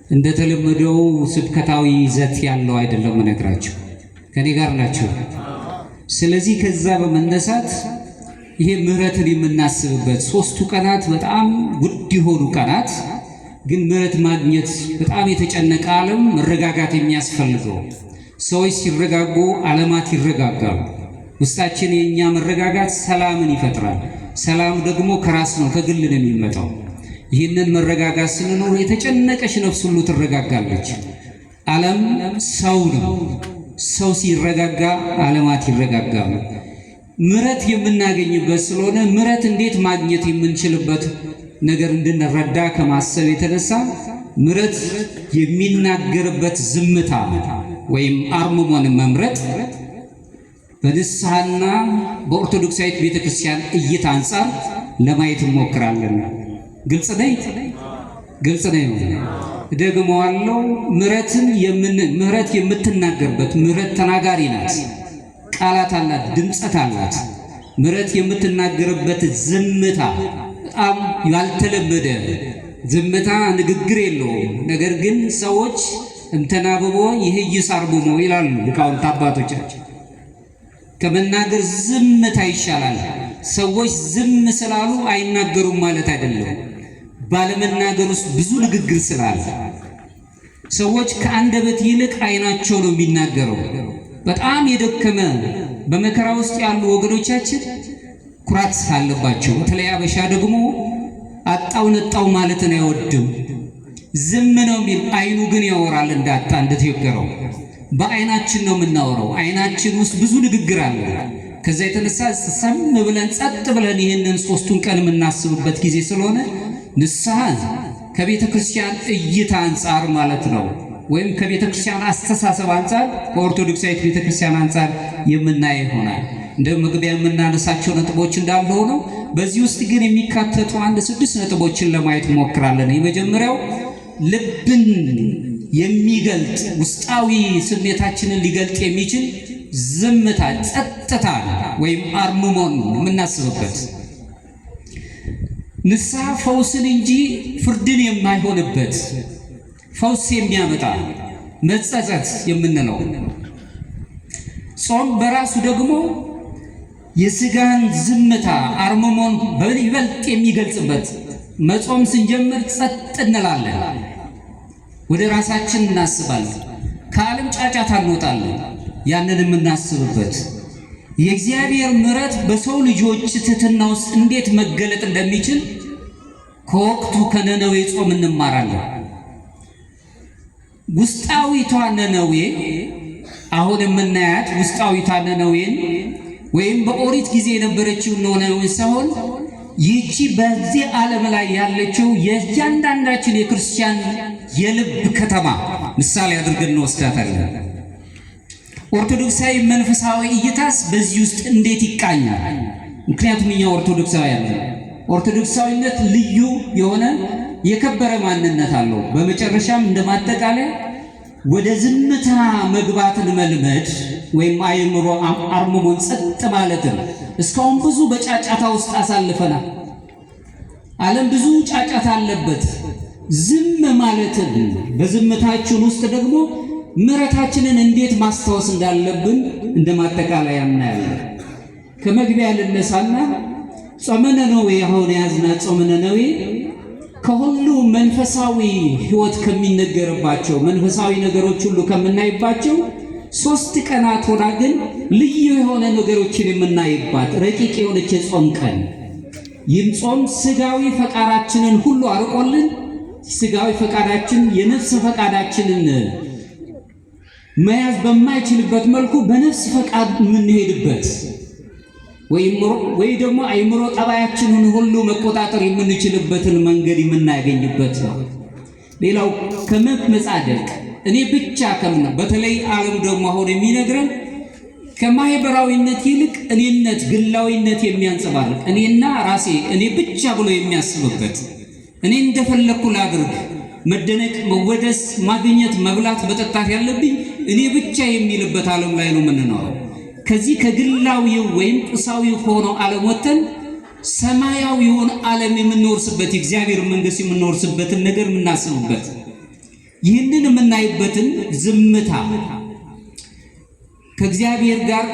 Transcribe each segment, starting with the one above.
እንደተለመደው ስብከታዊ ይዘት ያለው አይደለም እነግራችሁ። ከኔ ጋር ናችሁ? ስለዚህ ከዛ በመነሳት ይሄ ምህረትን የምናስብበት ሶስቱ ቀናት በጣም ውድ የሆኑ ቀናት፣ ግን ምህረት ማግኘት በጣም የተጨነቀ ዓለም መረጋጋት የሚያስፈልገው ሰዎች ሲረጋጉ ዓለማት ይረጋጋሉ። ውስጣችን የኛ መረጋጋት ሰላምን ይፈጥራል። ሰላም ደግሞ ከራስ ነው፣ ከግል ነው የሚመጣው። ይህንን መረጋጋት ስንኖር የተጨነቀች ነፍስ ሁሉ ትረጋጋለች። ዓለም ሰው ነው። ሰው ሲረጋጋ ዓለማት ይረጋጋሉ። ምህረት የምናገኝበት ስለሆነ ምህረት እንዴት ማግኘት የምንችልበት ነገር እንድንረዳ ከማሰብ የተነሳ ምህረት የሚናገርበት ዝምታ ወይም አርምሞን መምረጥ በንስሐና በኦርቶዶክሳዊት ቤተክርስቲያን እይታ አንጻር ለማየት እንሞክራለን። ግልጽ ነኝ። ደግሞዋለሁ። ምህረት የምትናገርበት ምህረት ተናጋሪ ናት። ቃላት አላት፣ ድምጸት አላት። ምህረት የምትናገርበት ዝምታ በጣም ያልተለመደ ዝምታ፣ ንግግር የለውም። ነገር ግን ሰዎች እንተናብቦ ይህይስ አርምሞ ይላሉ ሊቃውንት አባቶቻችን። ከመናገር ዝምታ ይሻላል። ሰዎች ዝም ስላሉ አይናገሩም ማለት አይደለም። ባለመናገር ውስጥ ብዙ ንግግር ስላለ ሰዎች ከአንደበት ይልቅ አይናቸው ነው የሚናገረው። በጣም የደከመ በመከራ ውስጥ ያሉ ወገኖቻችን ኩራት አለባቸው። በተለይ አበሻ ደግሞ አጣው ነጣው ማለትን አይወድም። ዝም ነው የሚል፣ አይኑ ግን ያወራል እንዳጣ እንደተየገረው። በአይናችን ነው የምናወራው። አይናችን ውስጥ ብዙ ንግግር አለ። ከዛ የተነሳ ሰም ብለን ጸጥ ብለን ይህንን ሶስቱን ቀን የምናስብበት ጊዜ ስለሆነ ንስሐ ከቤተ ክርስቲያን እይታ አንጻር ማለት ነው፣ ወይም ከቤተ ክርስቲያን አስተሳሰብ አንጻር ከኦርቶዶክሳዊት ቤተ ክርስቲያን አንጻር የምናይ ይሆናል። እንደ መግቢያ የምናነሳቸው ነጥቦች እንዳሉ ሆነው በዚህ ውስጥ ግን የሚካተቱ 6 ነጥቦችን ለማየት እንሞክራለን። የመጀመሪያው ልብን የሚገልጥ ውስጣዊ ስሜታችንን ሊገልጥ የሚችል ዝምታ፣ ጸጥታ ወይም አርምሞን የምናስብበት። ንስሐ ፈውስን እንጂ ፍርድን የማይሆንበት ፈውስ የሚያመጣ መጸጸት የምንለው። ጾም በራሱ ደግሞ የስጋን ዝምታ አርምሞን በይበልጥ የሚገልጽበት። መጾም ስንጀምር ጸጥ እንላለን፣ ወደ ራሳችን እናስባለን፣ ከዓለም ጫጫታ እንወጣለን። ያንን የምናስብበት የእግዚአብሔር ምሕረት በሰው ልጆች ትሕትና ውስጥ እንዴት መገለጥ እንደሚችል ከወቅቱ ከነነዌ ጾም እንማራለን። ውስጣዊቷ ነነዌ አሁን የምናያት ውስጣዊቷ ነነዌን ወይም በኦሪት ጊዜ የነበረችው ነነዌ ሳይሆን ይህቺ በዚህ ዓለም ላይ ያለችው የእያንዳንዳችን የክርስቲያን የልብ ከተማ ምሳሌ አድርገን እንወስዳታለን። ኦርቶዶክሳዊ መንፈሳዊ እይታስ በዚህ ውስጥ እንዴት ይቃኛል? ምክንያቱም እኛ ኦርቶዶክሳውያን ነን። ኦርቶዶክሳዊነት ልዩ የሆነ የከበረ ማንነት አለው። በመጨረሻም እንደማጠቃለያ ወደ ዝምታ መግባትን መልመድ ወይም አርምሞን ጸጥ ማለትን። እስካሁን ብዙ በጫጫታ ውስጥ አሳልፈናል። ዓለም ብዙ ጫጫታ አለበት። ዝም ማለትን በዝምታችን ውስጥ ደግሞ ምሕረታችንን እንዴት ማስታወስ እንዳለብን እንደማጠቃለያ እናያለን። ከመግቢያ ልነሳና ጾመ ነነዌ አሁን የያዝናት ጾመ ነነዌ ከሁሉ መንፈሳዊ ሕይወት ከሚነገርባቸው መንፈሳዊ ነገሮች ሁሉ ከምናይባቸው 3 ቀናት ሆና ግን ልዩ የሆነ ነገሮችን የምናይባት ረቂቅ የሆነች የጾም ቀን። ይህም ጾም ስጋዊ ፈቃዳችንን ሁሉ አርቆልን ስጋዊ ፈቃዳችን የነፍስ ፈቃዳችንን መያዝ በማይችልበት መልኩ በነፍስ ፈቃድ የምንሄድበት ወይ ደግሞ አይምሮ ጠባያችንን ሁሉ መቆጣጠር የምንችልበትን መንገድ የምናገኝበት ነው። ሌላው ከመመጻደቅ እኔ ብቻ በተለይ ዓለም ደግሞ አሁን የሚነግረን ከማህበራዊነት ይልቅ እኔነት፣ ግላዊነት የሚያንጸባርቅ እኔና ራሴ እኔ ብቻ ብሎ የሚያስብበት እኔ እንደፈለኩ ላድርግ፣ መደነቅ፣ መወደስ፣ ማግኘት፣ መብላት፣ መጠጣት ያለብኝ እኔ ብቻ የሚልበት ዓለም ላይ ነው የምንኖረው። ከዚህ ከግላዊው ወይም ቁሳዊ ሆኖ ዓለም ወጥተን ሰማያዊውን ዓለም የምንወርስበት የእግዚአብሔር መንግሥት የምንወርስበትን ነገር የምናስብበት ይህንን የምናይበትን ዝምታ ከእግዚአብሔር ጋር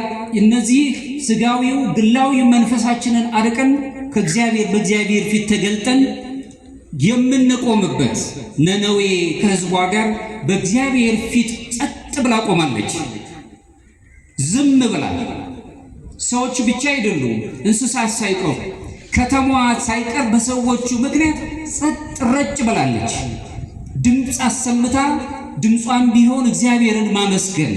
እነዚህ ስጋዊው ግላዊ መንፈሳችንን አርቀን ከእግዚአብሔር በእግዚአብሔር ፊት ተገልጠን የምንቆምበት ነነዌ ከሕዝቧ ጋር በእግዚአብሔር ፊት ጸጥ ብላ ቆማለች። ዝም ብላ ሰዎች ብቻ አይደሉም፣ እንስሳት ሳይቀሩ ከተማዋ ሳይቀር በሰዎቹ ምክንያት ጸጥ ረጭ ብላለች። ድምፅ አሰምታ ድምጿን ቢሆን እግዚአብሔርን ማመስገን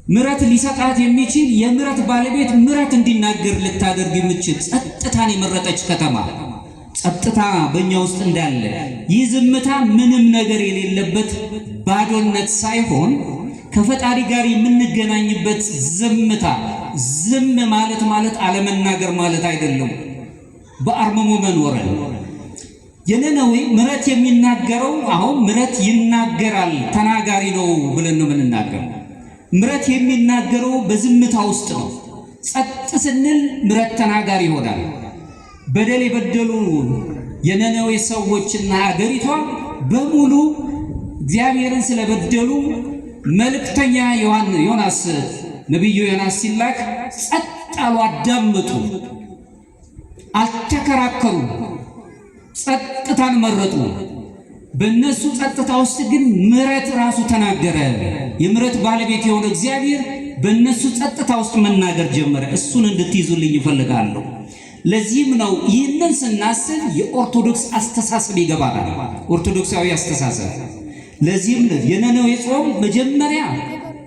ምሕረት ሊሰጣት የሚችል የምሕረት ባለቤት ምሕረት እንዲናገር ልታደርግ የምትችል ጸጥታን የመረጠች ከተማ ጸጥታ በእኛ ውስጥ እንዳለ ይህ ዝምታ ምንም ነገር የሌለበት ባዶነት ሳይሆን ከፈጣሪ ጋር የምንገናኝበት ዝምታ። ዝም ማለት አለመናገር ማለት አይደለም፣ በአርምሞ መኖር። የነነዌ ምሕረት የሚናገረው አሁን ምሕረት ይናገራል ተናጋሪ ነው ብለን ነው የምንናገረው። ምሕረት የሚናገረው በዝምታ ውስጥ ነው። ጸጥ ስንል ምሕረት ተናጋሪ ይሆናል። በደል የበደሉ የነነዌ ሰዎችና ሀገሪቷ በሙሉ እግዚአብሔርን ስለበደሉ መልእክተኛ ዮናስ ነቢዩ ዮናስ ሲላክ ጸጥ አሉ፣ አዳመጡ፣ አልተከራከሩ፣ ጸጥታን መረጡ። በእነሱ ጸጥታ ውስጥ ግን ምሕረት ራሱ ተናገረ። የምሕረት ባለቤት የሆነ እግዚአብሔር በእነሱ ጸጥታ ውስጥ መናገር ጀመረ። እሱን እንድትይዙልኝ ይፈልጋለሁ። ለዚህም ነው ይህንን ስናስብ የኦርቶዶክስ አስተሳሰብ ይገባናል። ኦርቶዶክሳዊ አስተሳሰብ። ለዚህም ነው የነነዌ ጾም መጀመሪያ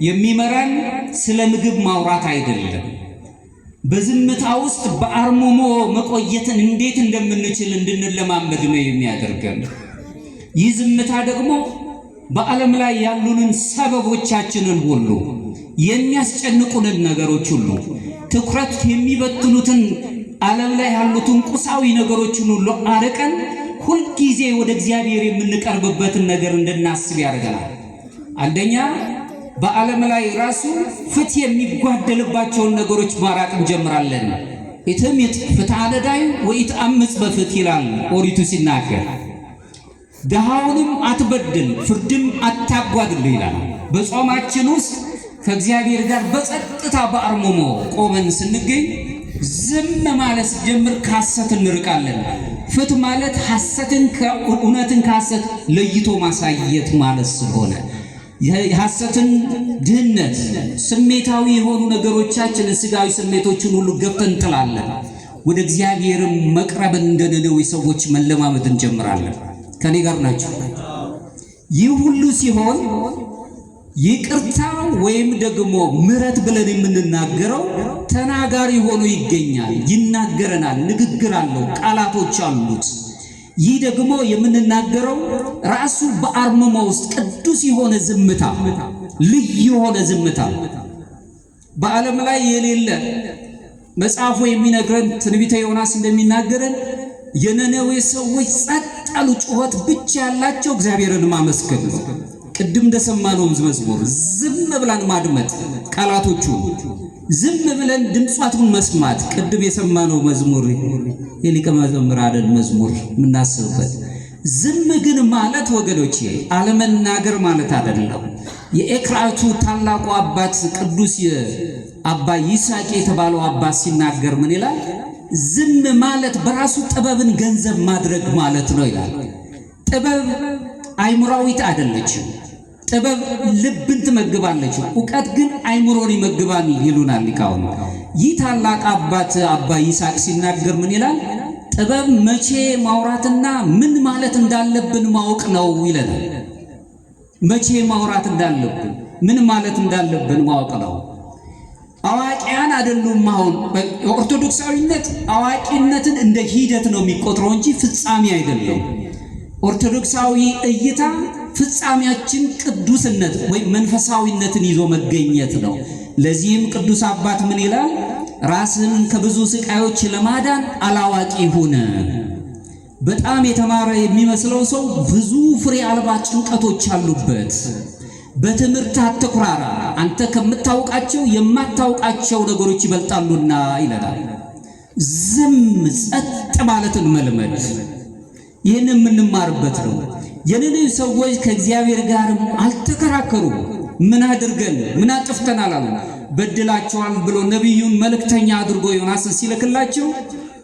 የሚመራን ስለ ምግብ ማውራት አይደለም፣ በዝምታ ውስጥ በአርምሞ መቆየትን እንዴት እንደምንችል እንድንለማመድ ነው የሚያደርገን። ይህ ዝምታ ደግሞ በዓለም ላይ ያሉንን ሰበቦቻችንን ሁሉ የሚያስጨንቁንን ነገሮች ሁሉ ትኩረት የሚበትኑትን ዓለም ላይ ያሉትን ቁሳዊ ነገሮችን ሁሉ አርቀን ሁልጊዜ ወደ እግዚአብሔር የምንቀርብበትን ነገር እንድናስብ ያደርገናል። አንደኛ በዓለም ላይ ራሱ ፍትህ የሚጓደልባቸውን ነገሮች ማራቅ እንጀምራለን። ኢትምት ፍትሐ ነዳይ ወኢትአምፅ በፍትህ ይላል ኦሪቱ ሲናገር። ድሃውንም አትበድል ፍርድም አታጓድል ይላል። በጾማችን ውስጥ ከእግዚአብሔር ጋር በጸጥታ በአርምሞ ቆመን ስንገኝ ዝም ማለት ጀምር ከሐሰት እንርቃለን። ፍትህ ማለት ሐሰትን ከእውነትን ከሐሰት ለይቶ ማሳየት ማለት ስለሆነ የሐሰትን ድህነት ስሜታዊ የሆኑ ነገሮቻችን ስጋዊ ስሜቶችን ሁሉ ገብተን እንጥላለን። ወደ እግዚአብሔር መቅረብን እንደ ነነዌ ሰዎች መለማመድ እንጀምራለን። ከኔ ጋር ናቸው። ይህ ሁሉ ሲሆን ይቅርታ ወይም ደግሞ ምሕረት ብለን የምንናገረው ተናጋሪ ሆኖ ይገኛል። ይናገረናል፣ ንግግር አለው፣ ቃላቶች አሉት። ይህ ደግሞ የምንናገረው ራሱ በአርምሞ ውስጥ ቅዱስ የሆነ ዝምታ፣ ልዩ የሆነ ዝምታ በዓለም ላይ የሌለ መጽሐፉ የሚነግረን ትንቢተ ዮናስ እንደሚናገረን የነነዌ ሰዎች ጸጥ ያሉ ጩኸት ብቻ ያላቸው እግዚአብሔርን ማመስገን ነው። ቅድም እንደሰማነው መዝሙር ዝም ብለን ማድመጥ፣ ቃላቶቹ ዝም ብለን ድምጿቱን መስማት። ቅድም የሰማነው መዝሙር የሊቀ መዘምራን መዝሙር የምናስብበት። ዝም ግን ማለት ወገኖቼ አለመናገር ማለት አይደለም። የኤክራቱ ታላቁ አባት ቅዱስ አባ ይስሐቅ የተባለው አባት ሲናገር ምን ይላል? ዝም ማለት በራሱ ጥበብን ገንዘብ ማድረግ ማለት ነው ይላል። ጥበብ አይምሮዊት አይደለችም። ጥበብ ልብን ትመግባለች፣ ዕውቀት ግን አይምሮን ይመግባል ይሉናል ሊቃውንት። ይህ ታላቅ አባት አባ ይስሐቅ ሲናገር ምን ይላል? ጥበብ መቼ ማውራትና ምን ማለት እንዳለብን ማወቅ ነው ይለናል። መቼ ማውራት እንዳለብን ምን ማለት እንዳለብን ማወቅ ነው። አዋቂያን አይደሉም። አሁን ኦርቶዶክሳዊነት አዋቂነትን እንደ ሂደት ነው የሚቆጥረው እንጂ ፍጻሜ አይደለም። ኦርቶዶክሳዊ እይታ ፍጻሜያችን ቅዱስነት ወይም መንፈሳዊነትን ይዞ መገኘት ነው። ለዚህም ቅዱስ አባት ምን ይላል? ራስን ከብዙ ስቃዮች ለማዳን አላዋቂ ሁን። በጣም የተማረ የሚመስለው ሰው ብዙ ፍሬ አልባ ጭንቀቶች አሉበት። በትምህርት አትኩራራ፣ አንተ ከምታውቃቸው የማታውቃቸው ነገሮች ይበልጣሉና ይለናል። ዝም ጸጥ ማለትን መልመድ ይህን የምንማርበት ነው። የነነዌ ሰዎች ከእግዚአብሔር ጋርም አልተከራከሩም። ምን አድርገን ምን አጥፍተናል አሉ። በድላቸዋል ብሎ ነቢዩን መልእክተኛ አድርጎ ዮናስን ሲልክላቸው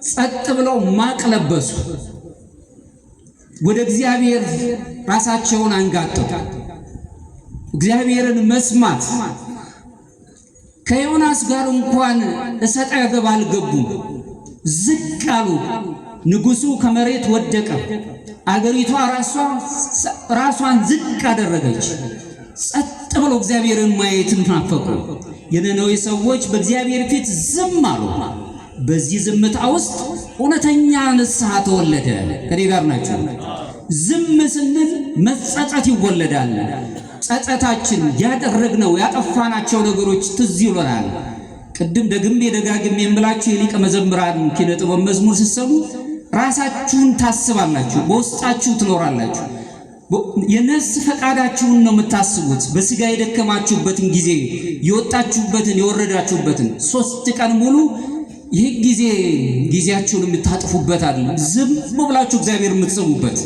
ጸጥ ብለው ማቅ ለበሱ። ወደ እግዚአብሔር ራሳቸውን አንጋጠጡ። እግዚአብሔርን መስማት ከዮናስ ጋር እንኳን እሰጥ አገባ አልገቡም። ዝቅ አሉ። ንጉሡ ከመሬት ወደቀ። አገሪቷ ራሷን ዝቅ አደረገች። ጸጥ ብለው እግዚአብሔርን ማየትን ናፈቁ። የነነዌ ሰዎች በእግዚአብሔር ፊት ዝም አሉ። በዚህ ዝምታ ውስጥ እውነተኛ ንስሐ ተወለደ። ከኔ ጋር ናቸው። ዝም ስንል መጸጸት ይወለዳል። ጸጸታችን ያደረግነው ያጠፋናቸው ነገሮች ትዝ ይሉናል። ቅድም ደግሜ ደጋግሜ የምላችሁ የሊቀ መዘምራን ኪነ ጥበብ መዝሙር ስትሰሙ ራሳችሁን ታስባላችሁ፣ በውስጣችሁ ትኖራላችሁ። የነፍስ ፈቃዳችሁን ነው የምታስቡት። በስጋ የደከማችሁበትን ጊዜ የወጣችሁበትን የወረዳችሁበትን 3 ቀን ሙሉ ይህ ጊዜያችሁን የምታጥፉበት አይደለም። ዝም ብላችሁ እግዚአብሔር የምትሰሙበት፣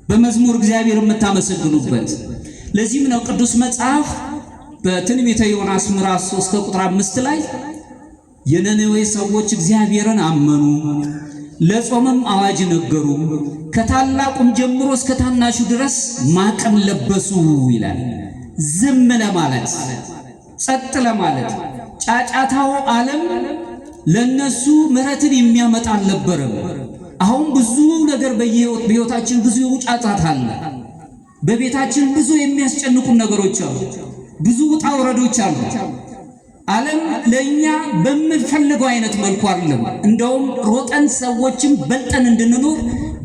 በመዝሙር እግዚአብሔር የምታመሰግኑበት። ለዚህም ነው ቅዱስ መጽሐፍ በትንቢተ ዮናስ ምዕራፍ 3 ቁጥር 5 ላይ የነነዌ ሰዎች እግዚአብሔርን አመኑ፣ ለጾምም አዋጅ ነገሩ፣ ከታላቁም ጀምሮ እስከ ታናሹ ድረስ ማቅን ለበሱ ይላል። ዝም ለማለት ጸጥ ለማለት ጫጫታው ዓለም ለነሱ ምሕረትን የሚያመጣ አልነበረም። አሁን ብዙ ነገር በሕይወታችን ብዙ ጫጫታ አለ። በቤታችን ብዙ የሚያስጨንቁን ነገሮች አሉ። ብዙ ውጣ ውረዶች አሉ። ዓለም ለኛ በምንፈልገው አይነት መልኩ አይደለም። እንደውም ሮጠን ሰዎችን በልጠን እንድንኖር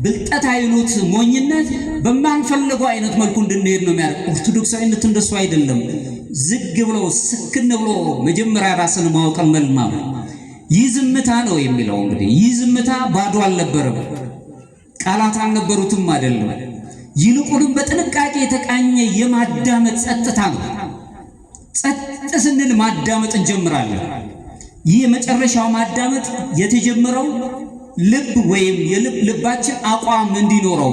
ብልጠት አይሉት ሞኝነት በማንፈልገው አይነት መልኩ እንድንሄድ ነው የሚያደርግ። ኦርቶዶክሳዊነት እንደሱ አይደለም። ዝግ ብሎ ስክን ብሎ መጀመሪያ ራስን ማወቅን መልማም። ይህ ዝምታ ነው የሚለው። እንግዲህ ይህ ዝምታ ባዶ አልነበረም፣ ቃላት አልነበሩትም አይደለም። ይልቁንም በጥንቃቄ የተቃኘ የማዳመጥ ጸጥታ ነው። ጸጥ ስንል ማዳመጥ እንጀምራለን። ይህ የመጨረሻው ማዳመጥ የተጀመረው ልብ ወይም ልባችን አቋም እንዲኖረው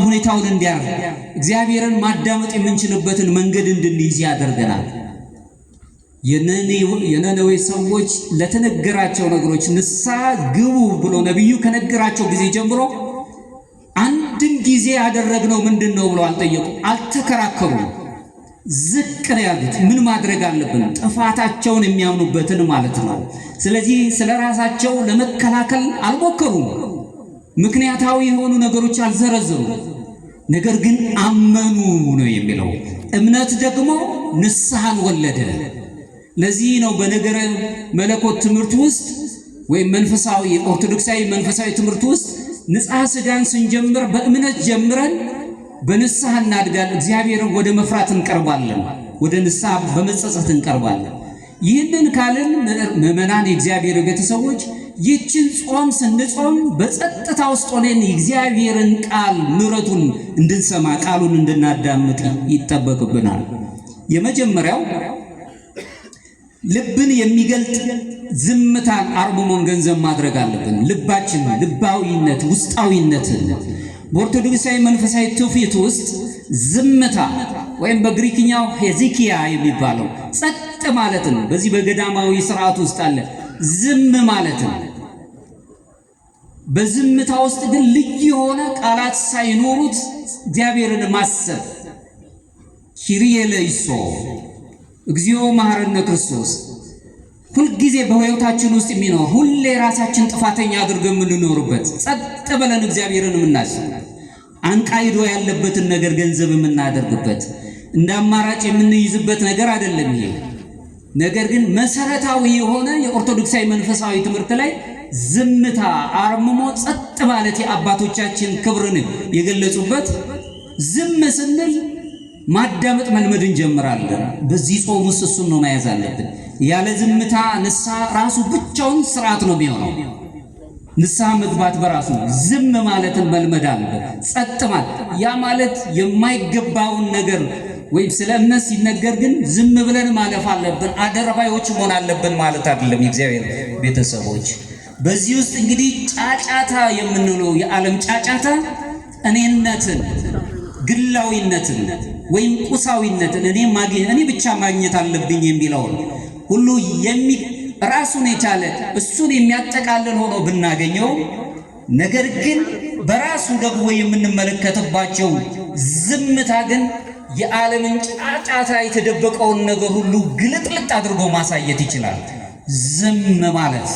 ሁኔታውን እንዲያርፍ እግዚአብሔርን ማዳመጥ የምንችልበትን መንገድ እንድንይዝ ያደርገናል። የነነዌ ሰዎች ለተነገራቸው ነገሮች ንስሐ ግቡ ብሎ ነቢዩ ከነገራቸው ጊዜ ጀምሮ አንድም ጊዜ ያደረግነው ምንድን ነው ብለው አልጠየቁ፣ አልተከራከሩም። ዝቅ ነው ያሉት። ምን ማድረግ አለብን? ጥፋታቸውን የሚያምኑበትን ማለት ነው። ስለዚህ ስለ ራሳቸው ለመከላከል አልሞከሩም። ምክንያታዊ የሆኑ ነገሮች አልዘረዘሩም። ነገር ግን አመኑ ነው የሚለው። እምነት ደግሞ ንስሐን ወለደ። ለዚህ ነው በነገረ መለኮት ትምህርት ውስጥ ወይም መንፈሳዊ ኦርቶዶክሳዊ መንፈሳዊ ትምህርት ውስጥ ንጽሐ ሥጋን ስንጀምር በእምነት ጀምረን በንስሐ እናድጋለን። እግዚአብሔርን ወደ መፍራት እንቀርባለን። ወደ ንስሐ በመጸጸት እንቀርባለን። ይህንን ካልን ምእመናን የእግዚአብሔር ቤተሰቦች ይህችን ጾም ስንጾም በጸጥታ ውስጥ ሆነን የእግዚአብሔርን ቃል ምሕረቱን እንድንሰማ ቃሉን እንድናዳምጥ ይጠበቅብናል። የመጀመሪያው ልብን የሚገልጥ ዝምታን አርምሞን ገንዘብ ማድረግ አለብን። ልባችን ልባዊነት ውስጣዊነትን በኦርቶዶክሳዊ መንፈሳዊ ትውፊት ውስጥ ዝምታ ወይም በግሪክኛው ሄዚኪያ የሚባለው ጸጥ ማለት ነው። በዚህ በገዳማዊ ስርዓት ውስጥ አለ ዝም ማለት ነው። በዝምታ ውስጥ ግን ልዩ የሆነ ቃላት ሳይኖሩት እግዚአብሔርን ማሰብ ኪሪየ ለይሶ እግዚኦ መሐረነ ክርስቶስ ሁልጊዜ በሕይወታችን ውስጥ የሚኖር ሁሌ ራሳችን ጥፋተኛ አድርገን የምንኖርበት ጸጥ ብለን እግዚአብሔርን የምናስብ አንቃይዶ ያለበትን ነገር ገንዘብ የምናደርግበት እንደ አማራጭ የምንይዝበት ነገር አይደለም ይሄ። ነገር ግን መሰረታዊ የሆነ የኦርቶዶክሳዊ መንፈሳዊ ትምህርት ላይ ዝምታ አርምሞ ጸጥ ማለት የአባቶቻችን ክብርን የገለጹበት ዝም ስንል ማዳመጥ መልመድ እንጀምራለን። በዚህ ጾም ውስጥ እሱን ነው መያዝ አለብን። ያለ ዝምታ ንስሐ ራሱ ብቻውን ስርዓት ነው የሚሆነው። ንስሐ መግባት በራሱ ዝም ማለትን መልመድ አለብን። ጸጥ ማለት ያ ማለት የማይገባውን ነገር ወይም ስለ እምነት ሲነገር ግን ዝም ብለን ማለፍ አለብን፣ አደረባዮች መሆን አለብን ማለት አይደለም። የእግዚአብሔር ቤተሰቦች በዚህ ውስጥ እንግዲህ ጫጫታ የምንለው የዓለም ጫጫታ እኔነትን ግላዊነትን ወይም ቁሳዊነትን እኔ ብቻ ማግኘት አለብኝ የሚለው ሁሉ ራሱን የቻለ እሱን የሚያጠቃልል ሆኖ ብናገኘው ነገር ግን በራሱ ደግሞ የምንመለከትባቸው ዝምታ ግን የዓለምን ጫጫታ የተደበቀውን ነገር ሁሉ ግልጥልጥ አድርጎ ማሳየት ይችላል። ዝም ማለት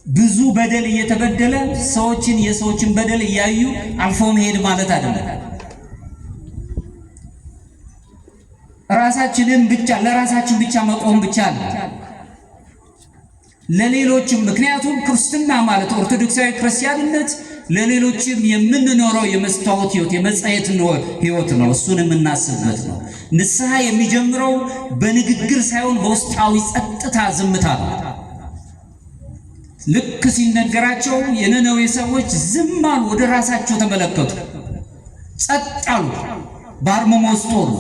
ብዙ በደል እየተበደለ የሰዎችን በደል እያዩ አልፎ መሄድ ማለት አይደለም። ለራሳችን ብቻ መቆም ብቻ አለ ለሌሎችም። ምክንያቱም ክርስትና ማለት ኦርቶዶክሳዊ ክርስቲያንነት ለሌሎችም የምንኖረው የመስታወት ህይወት የመጻየት ህይወት ነው። እሱን የምናስብበት ነው። ንስሐ የሚጀምረው በንግግር ሳይሆን በውስጣዊ ጸጥታ ዝምታ ነው። ልክ ሲነገራቸው የነነዌ ሰዎች ዝም አሉ፣ ወደ ራሳቸው ተመለከቱ፣ ጸጥ አሉ። በአርምሞ ውስጥ ሆኑ፣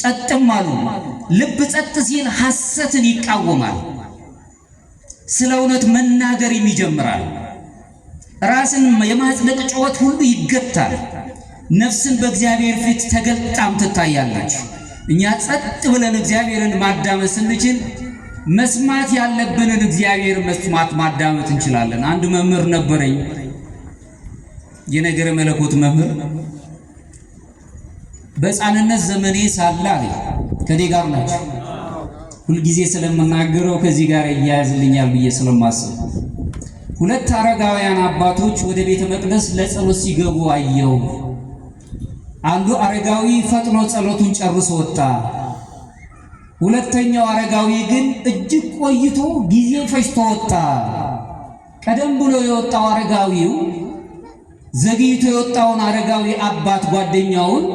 ጸጥም አሉ። ልብ ጸጥ ሲል ሐሰትን ይቃወማል፣ ስለ እውነት መናገር ይጀምራል። ራስን የማጽደቅ ጩኸት ሁሉ ይገታል። ነፍስን በእግዚአብሔር ፊት ተገልጣም ትታያለች። እኛ ጸጥ ብለን እግዚአብሔርን ማዳመጥ ስንችል መስማት ያለብንን እግዚአብሔር ማዳመጥ እንችላለን። አንድ መምህር ነበረኝ፣ የነገረ መለኮት መምህር። በሕፃንነት ዘመኔ ሳለ ከኔ ጋር ናቸው ሁልጊዜ ስለምናገረው ከዚህ ጋር እያያዝልኛል ብዬ ስለማስብ ሁለት አረጋውያን አባቶች ወደ ቤተ መቅደስ ለጸሎት ሲገቡ አየው። አንዱ አረጋዊ ፈጥኖ ጸሎቱን ጨርሶ ወጣ። ሁለተኛው አረጋዊ ግን እጅግ ቆይቶ ጊዜ ፈጅቶ ወጣ። ቀደም ብሎ የወጣው አረጋዊው ዘግይቶ የወጣውን አረጋዊ አባት ጓደኛውን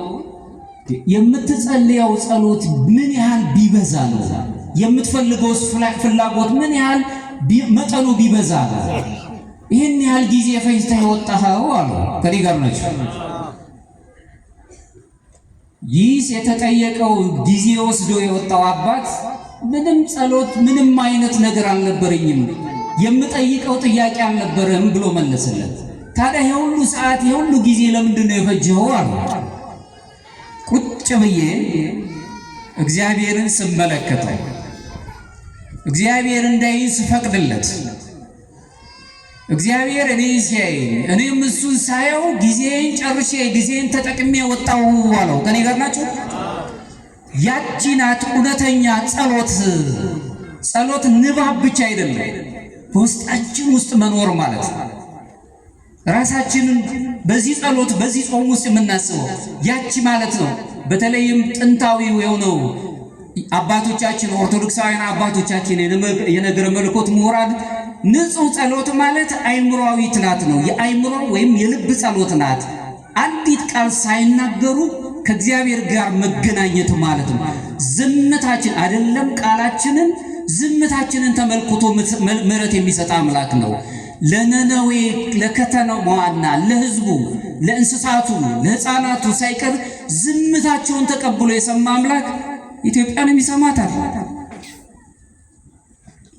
የምትጸልየው ጸሎት ምን ያህል ቢበዛ ነው? የምትፈልገው ፍላጎት ምን ያህል መጠኑ ቢበዛ ነው? ይህን ያህል ጊዜ ፈጅተህ የወጣኸው አሉ። ከኔ ጋር ነች። ይህ የተጠየቀው ጊዜ ወስዶ የወጣው አባት ምንም ጸሎት ምንም አይነት ነገር አልነበረኝም፣ የምጠይቀው ጥያቄ አልነበረም ብሎ መለሰለት። ታዲያ የሁሉ ሰዓት የሁሉ ጊዜ ለምንድን ነው የፈጀኸው አሉ። ቁጭ ብዬ እግዚአብሔርን ስመለከተው እግዚአብሔር እንዳይን ስፈቅድለት እግዚአብሔር እኔ ሲያይ እኔም እሱን ሳየው ጊዜን ጨርሼ ጊዜን ተጠቅሜ ወጣው አለው። ከኔ ጋር ናችሁ? ያቺ ናት እውነተኛ ጸሎት ንባብ ብቻ አይደለም፣ በውስጣችን ውስጥ መኖር ማለት ራሳችንን በዚህ ጸሎት በዚህ ጾም ውስጥ የምናስበው ያቺ ማለት ነው። በተለይም ጥንታዊው የሆነው አባቶቻችን ኦርቶዶክሳውያን አባቶቻችን የነገረ መለኮት ምሁራን ንጹህ ጸሎት ማለት አይምሮአዊ ትናት ነው። የአይምሮ ወይም የልብ ጸሎት ናት። አንዲት ቃል ሳይናገሩ ከእግዚአብሔር ጋር መገናኘት ማለት ነው። ዝምታችን አይደለም ቃላችንን ዝምታችንን ተመልክቶ ምሕረት የሚሰጥ አምላክ ነው። ለነነዌ ለከተማዋና ለሕዝቡ ለእንስሳቱ ለሕፃናቱ ሳይቀር ዝምታቸውን ተቀብሎ የሰማ አምላክ ኢትዮጵያንም ይሰማታል፣